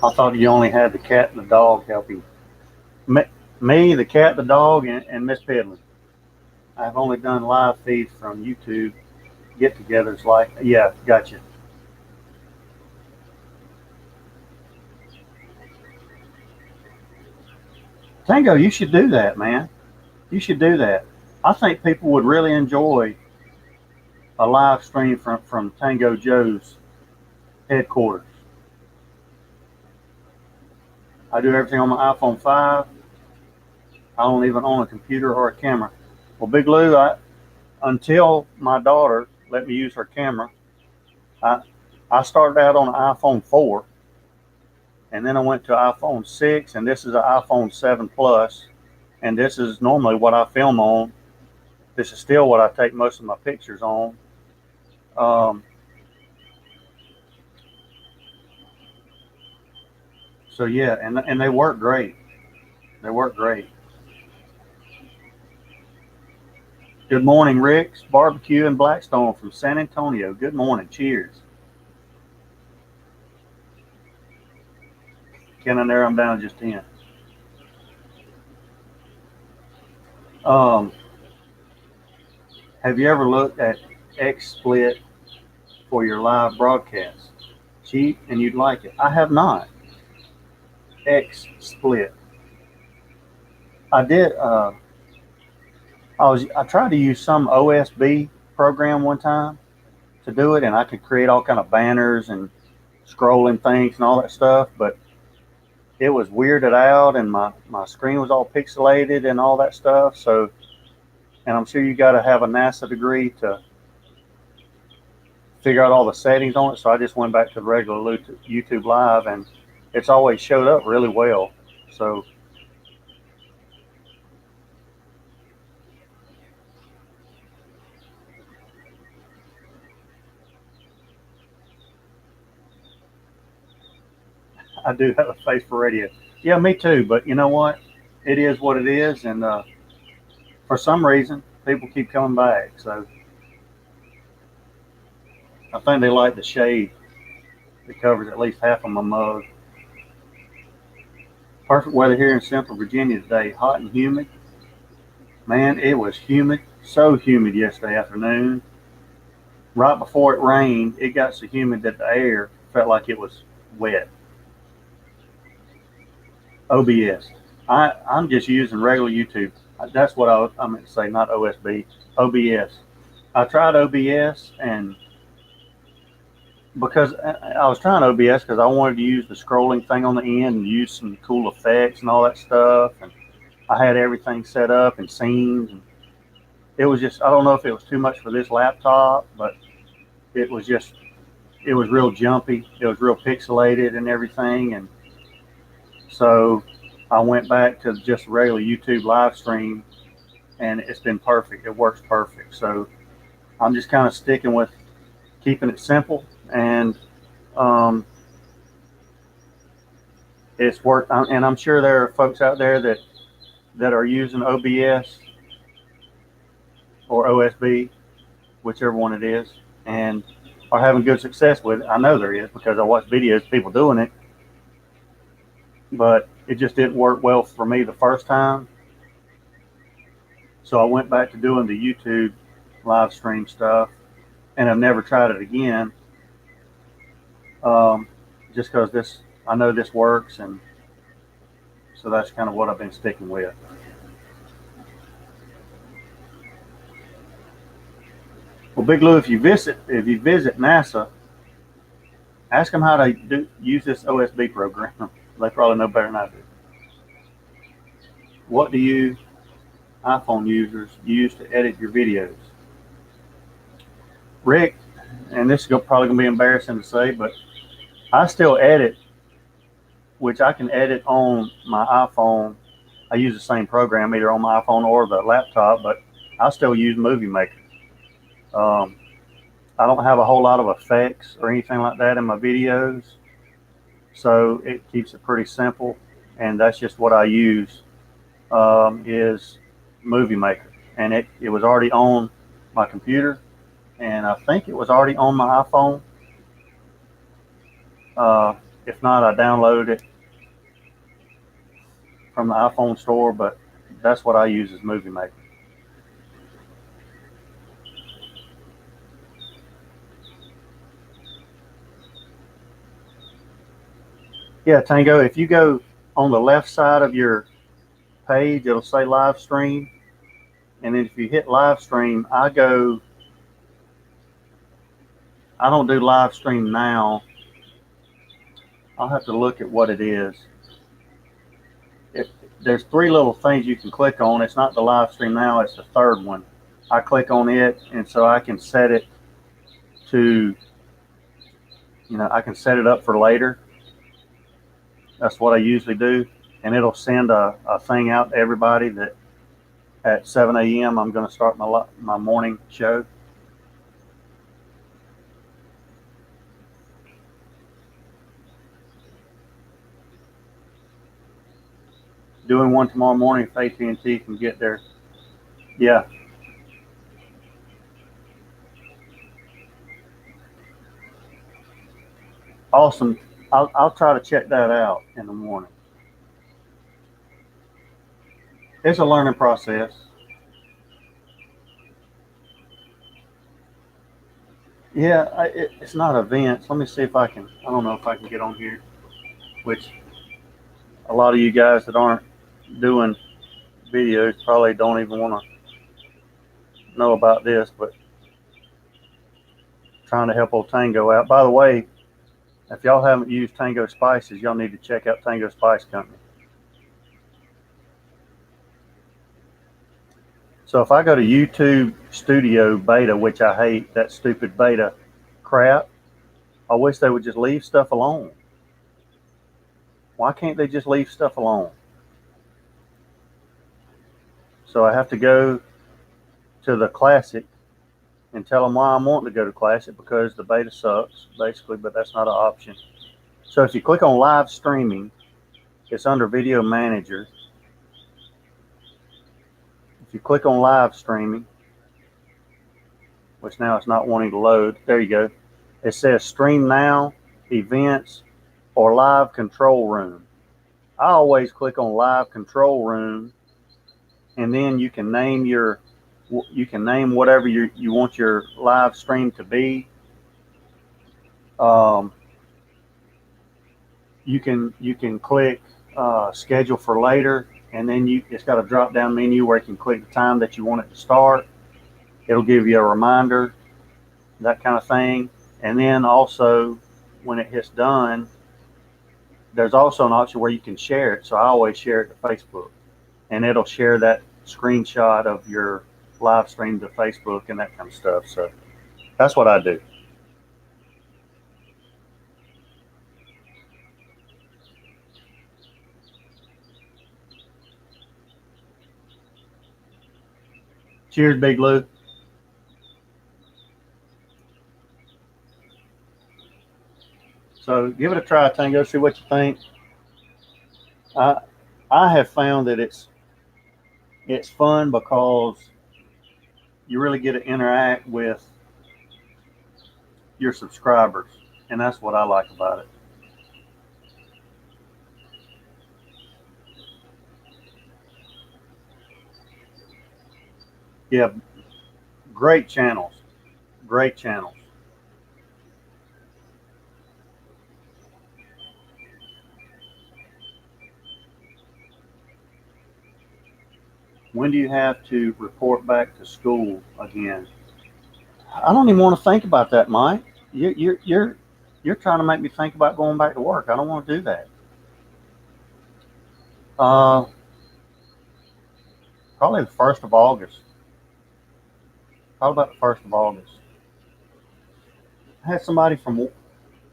I thought you only had the cat and the dog helping. Me, the cat, the dog, and Miss Piddlin. I've only done live feeds from YouTube get-togethers. Like, yeah, gotcha. Tango, you should do that, man. You should do that. I think people would really enjoy a live stream from Tango Joe's headquarters. I do everything on my iPhone 5. I don't even own a computer or a camera. Well, Big Lou, until my daughter let me use her camera, I, I started out on an iPhone 4, and then I went to iPhone 6, and this is an iPhone 7 Plus, and this is normally what I film on. This is still what I take most of my pictures on. Um, So yeah, and they work great. They work great. Good morning, Rick's Barbecue in Blackstone from San Antonio. Good morning. Cheers. Ken and there, I'm down to just 10. Um, have you ever looked at X Split for your live broadcast? Cheap and you'd like it. I have not. X Split. I did. I tried to use some OSB program one time to do it, and I could create all kind of banners and scrolling things and all that stuff, but it was weirded out, and my screen was all pixelated and all that stuff. So, and I'm sure you got to have a NASA degree to figure out all the settings on it. So I just went back to the regular YouTube Live, and it's always showed up really well. So I do have a face for radio. Yeah, me too. But you know what? It is what it is, and for some reason, people keep coming back. So I think they like the shade that covers at least half of my mug. Perfect weather here in Central Virginia today. Hot and humid. Man, it was humid. So humid yesterday afternoon. Right before it rained, it got so humid that the air felt like it was wet. OBS. I'm just using regular YouTube. That's what I meant to say, not OSB. OBS. I tried OBS, and because I was trying OBS because I wanted to use the scrolling thing on the end and use some cool effects and all that stuff. And I had everything set up and scenes. And it was just, I don't know if it was too much for this laptop, but it was just, it was real jumpy. It was real pixelated and everything. And so I went back to just a regular YouTube live stream, and it's been perfect. It works perfect. So I'm just kind of sticking with keeping it simple, and it's worked. And I'm sure there are folks out there that are using OBS or OSB, whichever one it is, and are having good success with it. I know there is because I watch videos of people doing it, but it just didn't work well for me the first time. So I went back to doing the YouTube live stream stuff, and I've never tried it again. Just because I know this works, and so that's kind of what I've been sticking with. Well, Big Lou, if you visit NASA, ask them how to use this OSB program. They probably know better than I do. What do you iPhone users use to edit your videos? Rick, and this is probably going to be embarrassing to say, but I still edit, which I can edit on my iPhone. I use the same program either on my iPhone or the laptop, but I still use Movie Maker. I don't have a whole lot of effects or anything like that in my videos, so it keeps it pretty simple, and that's just what I use is Movie Maker, and it was already on my computer, and I think it was already on my iPhone. If not, I downloaded it from the iPhone store, but that's what I use as Movie Maker. Yeah, Tango, if you go on the left side of your page, it'll say live stream. And then if you hit live stream, I don't do live stream now. I'll have to look at what it is. There's three little things you can click on. It's not the live stream now, it's the third one. I click on it, and so I can set it to, I can set it up for later. That's what I usually do. And it'll send a thing out to everybody that at 7 a.m. I'm going to start my morning show. doing one tomorrow morning if AT&T can get there. Yeah. Awesome. I'll try to check that out in the morning. It's a learning process. Yeah, it's not events. Let me see if I can. I don't know if I can get on here, which a lot of you guys that aren't doing videos probably don't even want to know about this, but trying to help old Tango out. By the way, if y'all haven't used Tango Spices, y'all need to check out Tango Spice Company. So if I go to YouTube Studio Beta, which I hate, that stupid beta crap, I wish they would just leave stuff alone. Why can't they just leave stuff alone? So I have to go to the Classic and tell them why I'm wanting to go to Classic, because the beta sucks, basically, but that's not an option. So if you click on live streaming, it's under Video Manager. If you click on live streaming, which now it's not wanting to load, there you go. It says stream now, events, or live control room. I always click on live control room, and then you can name whatever you want your live stream to be. You can click schedule for later, and then it's got a drop down menu where you can click the time that you want it to start. It'll give you a reminder, that kind of thing. And then also when it hits done, there's also an option where you can share it. So I always share it to Facebook, and it'll share that screenshot of your live stream to Facebook and that kind of stuff. So that's what I do. Cheers, Big Lou. So give it a try, Tango. See what you think. I have found that it's fun because you really get to interact with your subscribers, and that's what I like about it. Yeah, great channels. Great channels. When do you have to report back to school again? I don't even want to think about that, Mike. You're trying to make me think about going back to work. I don't want to do that. Uh, Probably the 1st of August. Probably about the 1st of August. I had somebody from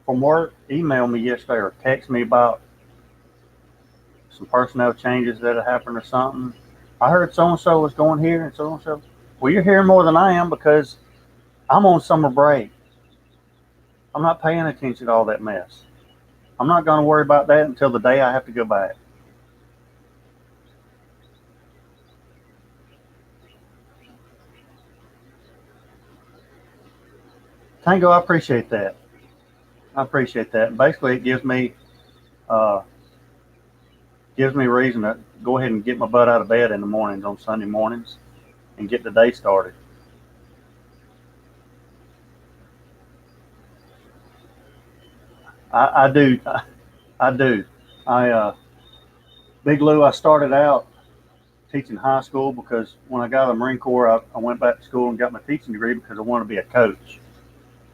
work email me yesterday or text me about some personnel changes that had happened or something. I heard so and so was going here and so and so. Well, you're hearing more than I am because I'm on summer break. I'm not paying attention to all that mess. I'm not going to worry about that until the day I have to go back. Tango, I appreciate that. I appreciate that. Basically, it gives me reason to go ahead and get my butt out of bed in the mornings on Sunday mornings and get the day started. I do. I do. Big Lou, I started out teaching high school because when I got out of the Marine Corps, I went back to school and got my teaching degree because I wanted to be a coach.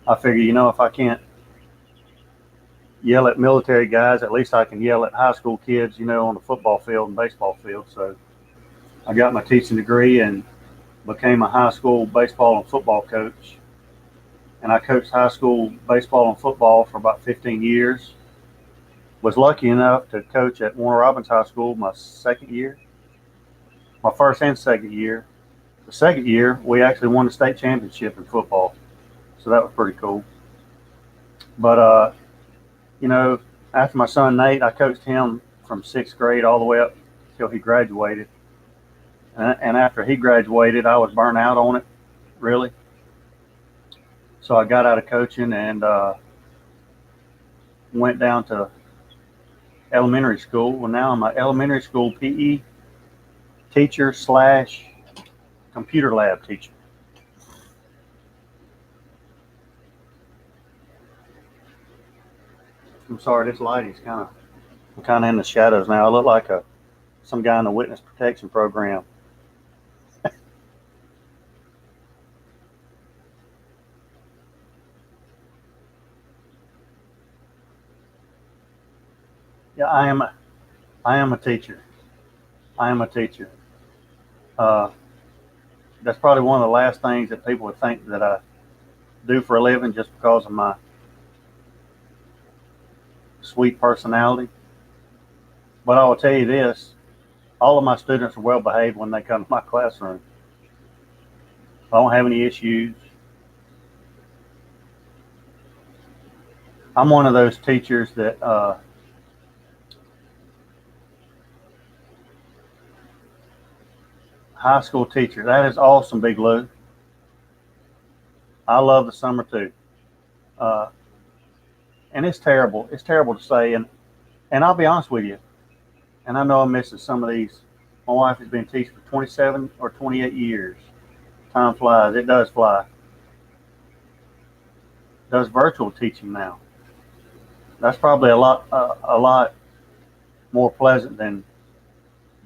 I figure, if I can't yell at military guys, at least I can yell at high school kids, on the football field and baseball field. So I got my teaching degree and became a high school baseball and football coach. And I coached high school baseball and football for about 15 years. Was lucky enough to coach at Warner Robins High School my second year, my first and second year. The second year, we actually won the state championship in football. So that was pretty cool. But, after my son Nate, I coached him from 6th grade all the way up till he graduated. And after he graduated, I was burnt out on it, really. So I got out of coaching and went down to elementary school. Well, now I'm an elementary school PE teacher slash computer lab teacher. I'm sorry, this light is I'm kind of in the shadows now. I look like some guy in the witness protection program. Yeah, I am a teacher. I am a teacher. That's probably one of the last things that people would think that I do for a living, just because of my sweet personality. But I will tell you this: all of my students are well behaved when they come to my classroom. I don't have any issues. I'm one of those teachers that high school teacher. That is awesome, Big Lou. I love the summer too. Uh, and it's terrible. It's terrible to say. And I'll be honest with you. And I know I'm missing some of these. My wife has been teaching for 27 or 28 years. Time flies. It does fly. Does virtual teaching now. That's probably a lot more pleasant than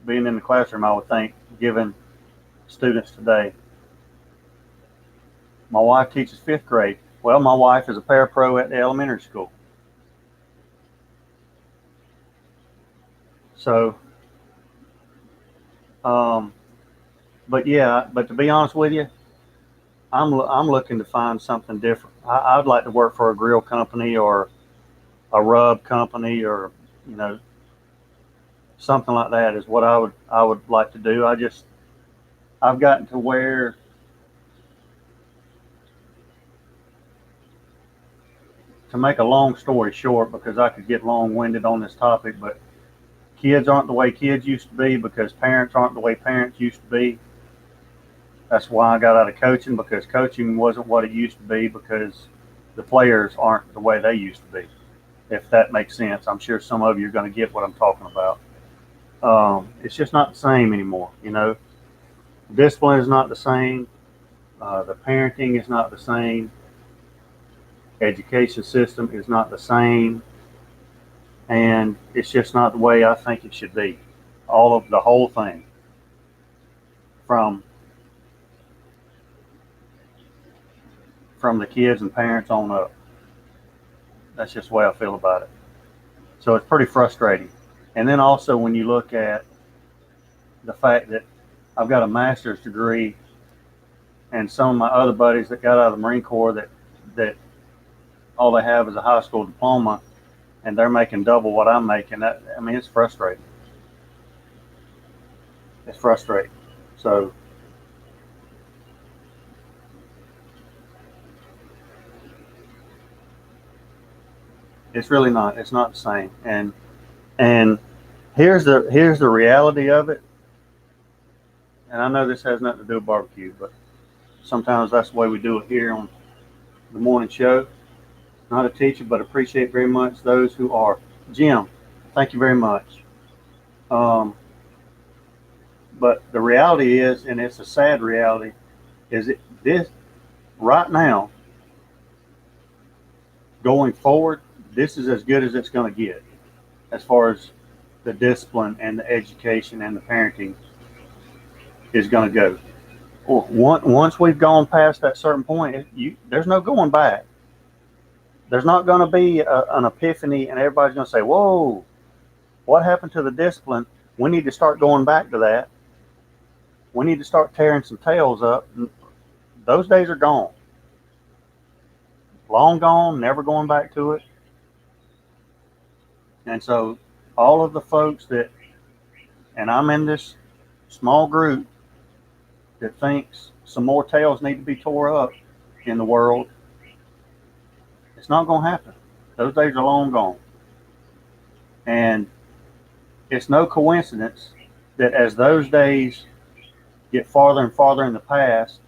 being in the classroom, I would think, given students today. My wife teaches 5th grade. Well, my wife is a parapro at the elementary school. So, but to be honest with you, I'm looking to find something different. I'd like to work for a grill company or a rub company, or something like that is what I would like to do. I've gotten to where to make a long story short, because I could get long-winded on this topic, but kids aren't the way kids used to be because parents aren't the way parents used to be. That's why I got out of coaching, because coaching wasn't what it used to be, because the players aren't the way they used to be. If that makes sense. I'm sure some of you are going to get what I'm talking about. It's just not the same anymore. Discipline is not the same. The parenting is not the same. Education system is not the same. And it's just not the way I think it should be. All of the whole thing. From the kids and parents on up. That's just the way I feel about it. So it's pretty frustrating. And then also when you look at the fact that I've got a master's degree, and some of my other buddies that got out of the Marine Corps that all they have is a high school diploma, and they're making double what I'm making. It's frustrating. It's frustrating. So it's really not. It's not the same. And here's the reality of it. And I know this has nothing to do with barbecue, but sometimes that's the way we do it here on the morning show. Not a teacher, but appreciate very much those who are. Jim, thank you very much. But the reality is, and it's a sad reality, is that this right now, going forward, this is as good as it's going to get as far as the discipline and the education and the parenting is going to go. Once we've gone past that certain point, there's no going back. There's not going to be an epiphany and everybody's going to say, whoa, what happened to the discipline? We need to start going back to that. We need to start tearing some tails up. Those days are gone. Long gone, never going back to it. And so all of the folks and I'm in this small group that thinks some more tails need to be tore up in the world, it's not going to happen. Those days are long gone. And it's no coincidence that as those days get farther and farther in the past,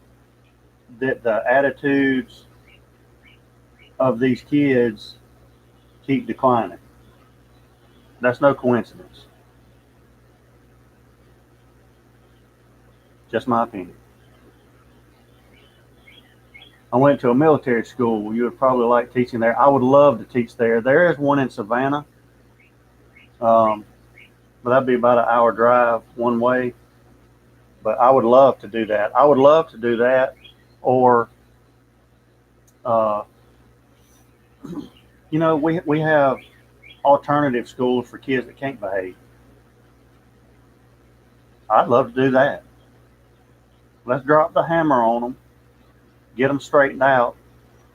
that the attitudes of these kids keep declining. That's no coincidence. Just my opinion. I went to a military school. You would probably like teaching there. I would love to teach there. There is one in Savannah, but that'd be about an hour drive one way. But I would love to do that. I would love to do that, or uh, we have alternative schools for kids that can't behave. I'd love to do that. Let's drop the hammer on them, get them straightened out,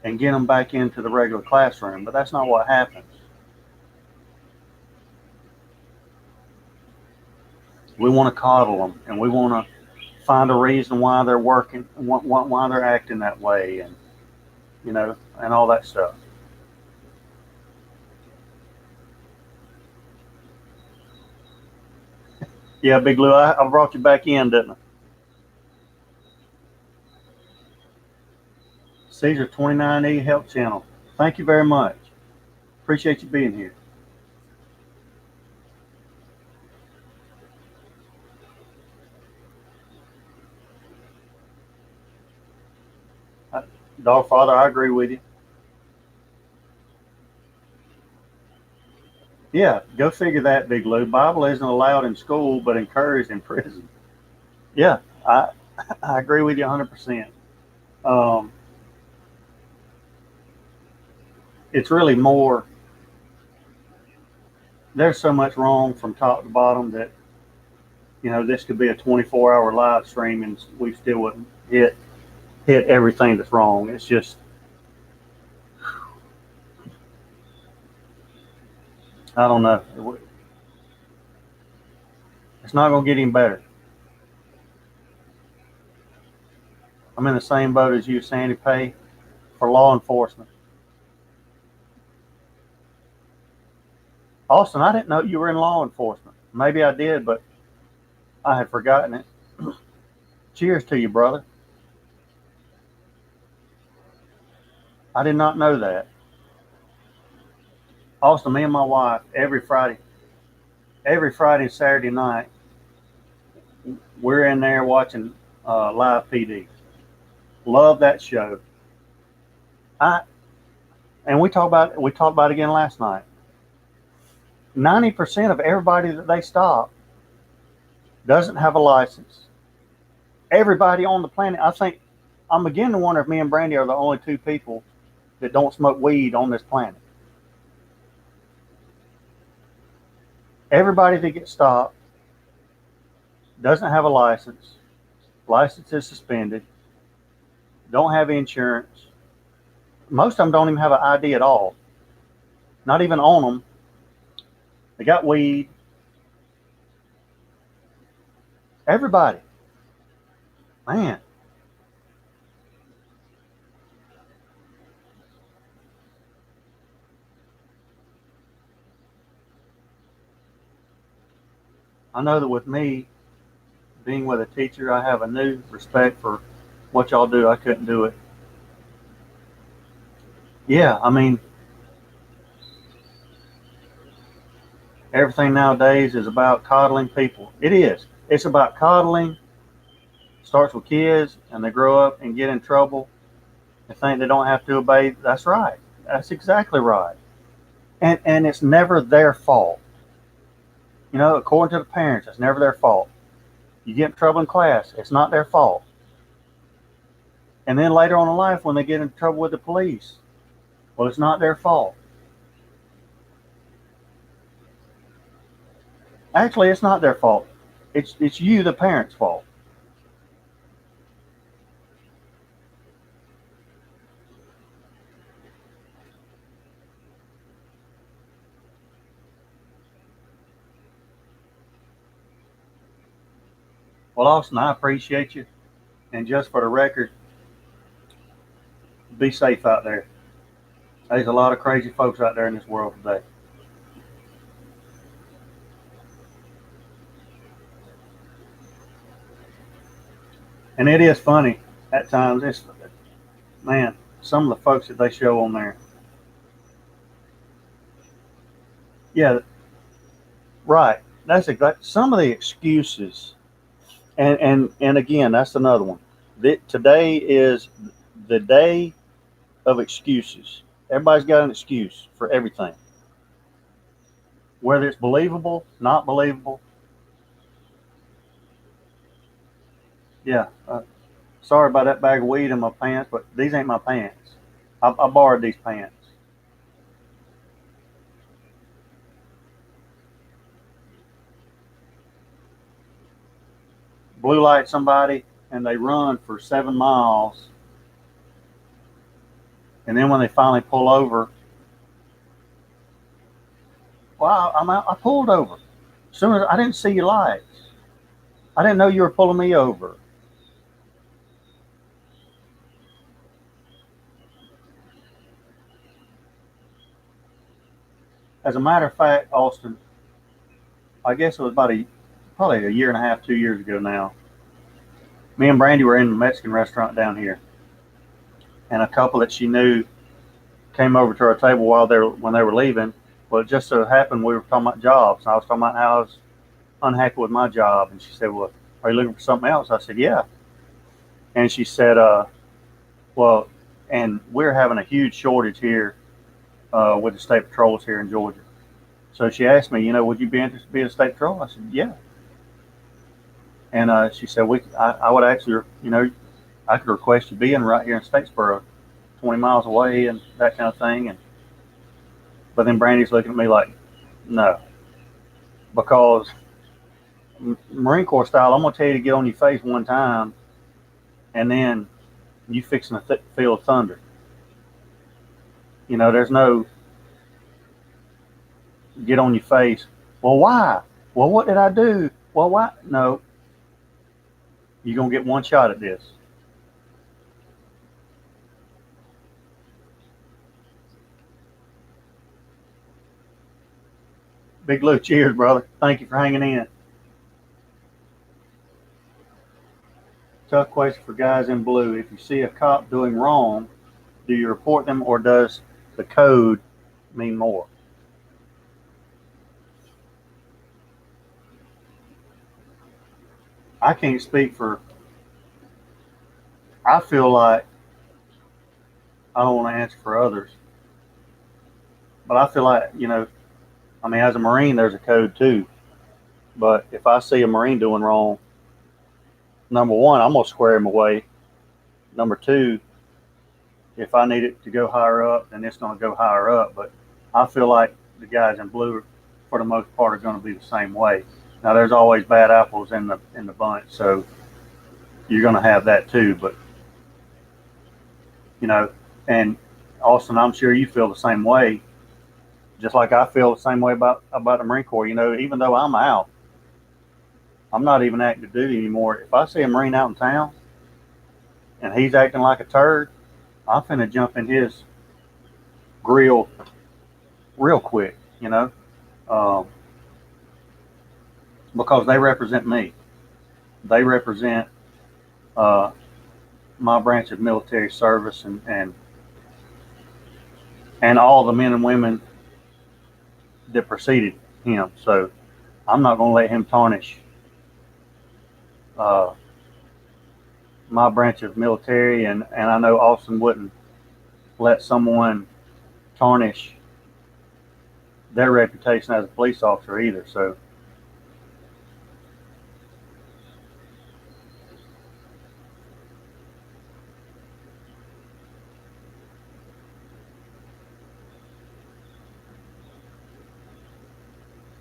and get them back into the regular classroom. But that's not what happens. We want to coddle them, and we want to find a reason why they're working, why they're acting that way, and and all that stuff. Yeah, Big Lou, I brought you back in, didn't I? Caesar 29E Help Channel. Thank you very much. Appreciate you being here. Dog Father, I agree with you. Yeah, go figure that, Big Lou. Bible isn't allowed in school, but encouraged in prison. Yeah, I I agree with you 100%. Um, it's really more. There's so much wrong from top to bottom that this could be a 24-hour live stream, and we still wouldn't hit everything that's wrong. It's just, I don't know. It's not going to get any better. I'm in the same boat as you, Sandy. Pay for law enforcement. Austin, I didn't know you were in law enforcement. Maybe I did, but I had forgotten it. Cheers to you, brother. I did not know that. Austin, me and my wife, every Friday and Saturday night, we're in there watching live PD. Love that show. I and we talked about it again last night. 90% of everybody that they stop doesn't have a license. Everybody on the planet, I think, I'm beginning to wonder if me and Brandy are the only two people that don't smoke weed on this planet. Everybody that gets stopped doesn't have a license. License is suspended. Don't have insurance. Most of them don't even have an ID at all. Not even on them. They got weed. Everybody. Man. I know that with me, being with a teacher, I have a new respect for what y'all do. I couldn't do it. Yeah, I mean, everything nowadays is about coddling people. It is. It's about coddling. Starts with kids, and they grow up and get in trouble and think they don't have to obey. That's right. That's exactly right. And it's never their fault. According to the parents, it's never their fault. You get in trouble in class, it's not their fault. And then later on in life, when they get in trouble with the police, well, it's not their fault. Actually, it's not their fault. It's you, the parents' fault. Well, Austin, I appreciate you. And just for the record, be safe out there. There's a lot of crazy folks out there in this world today. And it is funny at times. It's, man, some of the folks that they show on there. Yeah, right. That's exactly some of the excuses. And again, that's another one. Today is the day of excuses. Everybody's got an excuse for everything, whether it's believable, not believable. Yeah. Sorry about that bag of weed in my pants, but these ain't my pants. I borrowed these pants. Blue light somebody and they run for 7 miles, and then when they finally pull over, well, I'm out. I pulled over. As soon as I didn't see your lights, I didn't know you were pulling me over. As a matter of fact, Austin, I guess it was probably a year and a half, 2 years ago now. Me and Brandy were in a Mexican restaurant down here, and a couple that she knew came over to our table when they were leaving. Well, it just so happened we were talking about jobs, and I was talking about how I was unhappy with my job, and she said, "Well, are you looking for something else?" I said, "Yeah," and she said, "Well, and we're having a huge shortage here with the state patrols here in Georgia." So she asked me, would you be interested to be a state patrol? I said, "Yeah," and she said, I would actually, I could request you being right here in Statesboro, 20 miles away, and that kind of thing. And but then Brandy's looking at me like, "No," because Marine Corps style, I'm gonna tell you to get on your face one time, and then you fixing to feel a thunder. There's no get on your face. Well, why? Well, what did I do? Well, why? No, you're gonna get one shot at this. Big Lou, cheers, brother. Thank you for hanging in. Tough question for guys in blue. If you see a cop doing wrong, do you report them, or does the code mean more? I can't speak for. I feel like I don't want to answer for others, but I feel like I mean, as a Marine, there's a code too. But if I see a Marine doing wrong, number one, I'm gonna square him away. Number two, if I need it to go higher up, then it's gonna go higher up. But I feel like the guys in blue, for the most part, are gonna be the same way. Now, there's always bad apples in the bunch, so you're gonna have that too. But you know, and Austin, I'm sure you feel the same way, just like I feel the same way about the Marine Corps. Even though I'm out, I'm not even active duty anymore. If I see a Marine out in town and he's acting like a turd, I'm finna jump in his grill real quick, um, because they represent me. They represent uh, my branch of military service, and all the men and women that preceded him. So I'm not going to let him tarnish uh, my branch of military, and I know Austin wouldn't let someone tarnish their reputation as a police officer either. So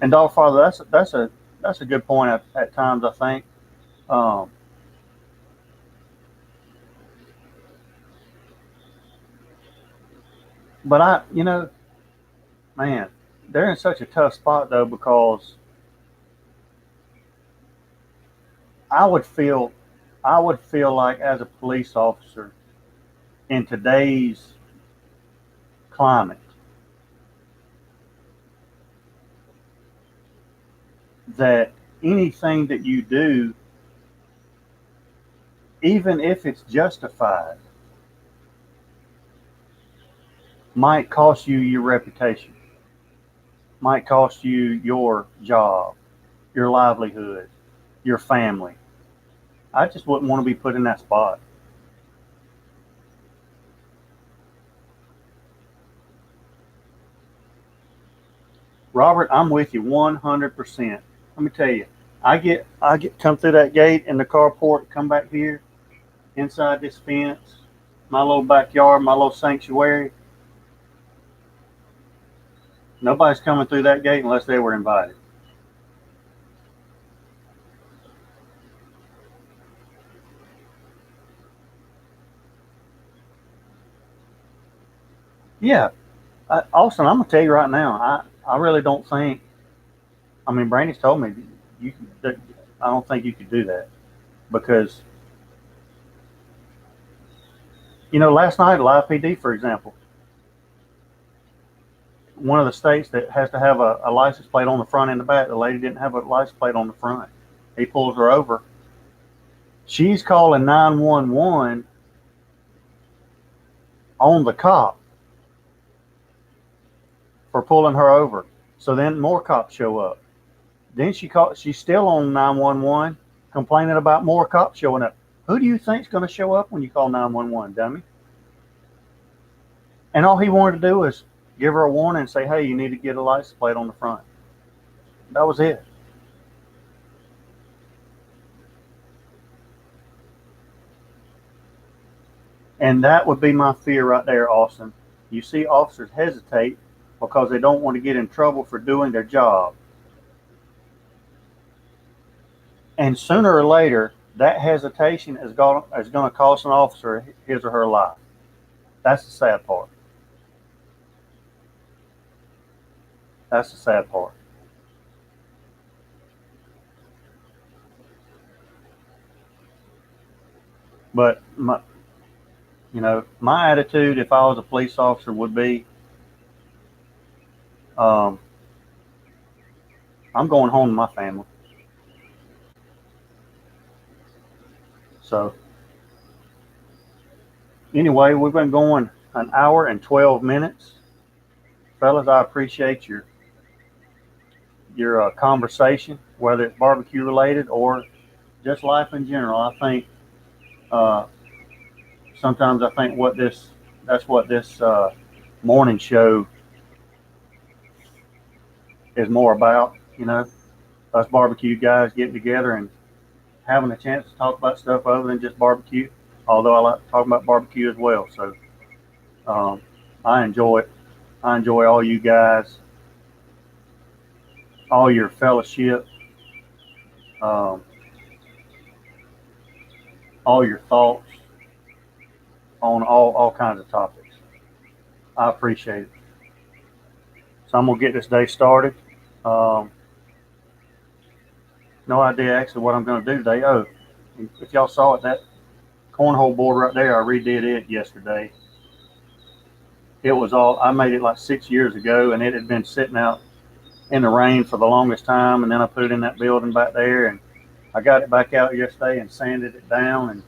and Dogfather, that's a good point at times, I think. Um, but man, they're in such a tough spot though, because I would feel I would feel like, as a police officer in today's climate, that anything that you do even if it's justified, might cost you your reputation, might cost you your job, your livelihood, your family. I just wouldn't want to be put in that spot. Robert, I'm with you 100%. Let me tell you, I get come through that gate in the carport, come back here inside this fence, my little backyard, my little sanctuary. Nobody's coming through that gate unless they were invited. Yeah, Austin, I'm gonna tell you right now, I really don't think. I mean, Brandy's told me you. I don't think you could do that because last night Live PD, for example, one of the states that has to have a license plate on the front and the back. The lady didn't have a license plate on the front. He pulls her over. She's calling 911 on the cop for pulling her over. So then more cops show up. Then she's still on 911 complaining about more cops showing up. Who do you think's going to show up when you call 911, dummy? And all he wanted to do was give her a warning and say, hey, you need to get a license plate on the front. That was it. And that would be my fear right there, Austin. You see officers hesitate because they don't want to get in trouble for doing their job. And sooner or later, that hesitation is going to cost an officer his or her life. That's the sad part. That's the sad part. But my attitude, if I was a police officer, would be, I'm going home to my family. So anyway, we've been going an hour and 12 minutes. Fellas, I appreciate your conversation, whether it's barbecue related or just life in general. I think sometimes I think that's what this morning show is more about. Us barbecue guys getting together and having a chance to talk about stuff other than just barbecue. Although I like to talk about barbecue as well. So I enjoy it. I enjoy all you guys, all your fellowship, all your thoughts on all kinds of topics. I appreciate it. So I'm going to get this day started. No idea actually what I'm going to do today. Oh, if y'all saw it, that cornhole board right there, I redid it yesterday. I made it like 6 years ago, and it had been sitting out in the rain for the longest time, and then I put it in that building back there, and I got it back out yesterday and sanded it down, and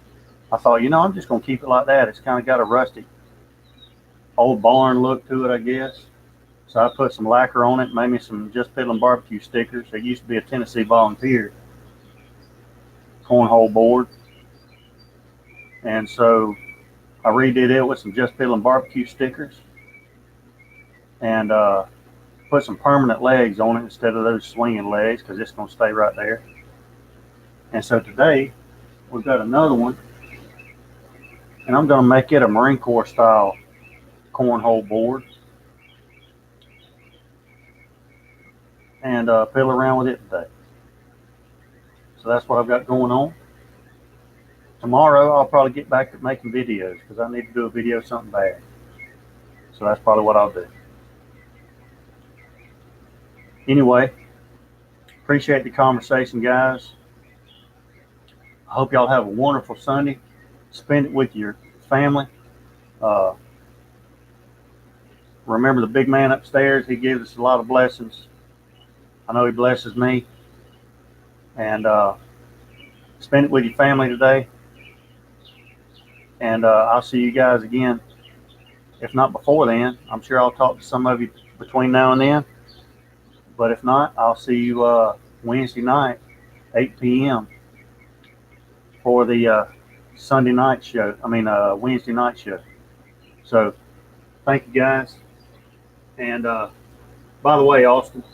I thought, I'm just going to keep it like that. It's kind of got a rustic old barn look to it, I guess. So I put some lacquer on it, made me some Jus Piddlin BBQ stickers. There used to be a Tennessee Volunteer cornhole board. And so I redid it with some Jus Piddlin BBQ stickers and put some permanent legs on it instead of those swinging legs because it's going to stay right there. And so today we've got another one, and I'm going to make it a Marine Corps style cornhole board and fiddle around with it today. So that's what I've got going on. Tomorrow I'll probably get back to making videos because I need to do a video of something bad. So that's probably what I'll do. Anyway, appreciate the conversation, guys. I hope y'all have a wonderful Sunday. Spend it with your family. Remember the big man upstairs. He gives us a lot of blessings. I know he blesses me. And spend it with your family today. And I'll see you guys again. If not before then, I'm sure I'll talk to some of you between now and then. But if not, I'll see you Wednesday night, 8 p.m. for the Sunday night show. Wednesday night show. So thank you guys. And by the way, Austin,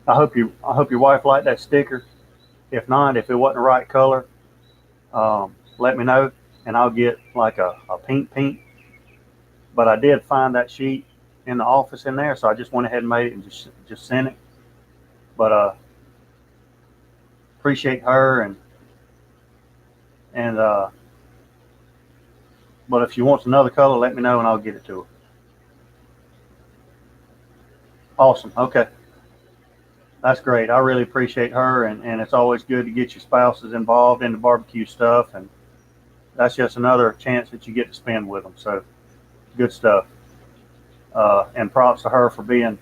I hope your wife liked that sticker. If not, if it wasn't the right color, let me know, and I'll get like a pink. But I did find that sheet in the office in there, so I just went ahead and made it and just sent it. But appreciate her and but if she wants another color, let me know and I'll get it to her. Awesome. Okay. That's great. I really appreciate her, and it's always good to get your spouses involved in the barbecue stuff, and that's just another chance that you get to spend with them. So good stuff. And props to her for being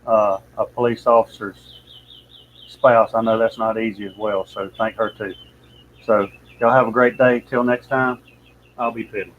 a police officer's spouse. I know that's not easy as well, so thank her too. So y'all have a great day. Till next time, I'll be piddling.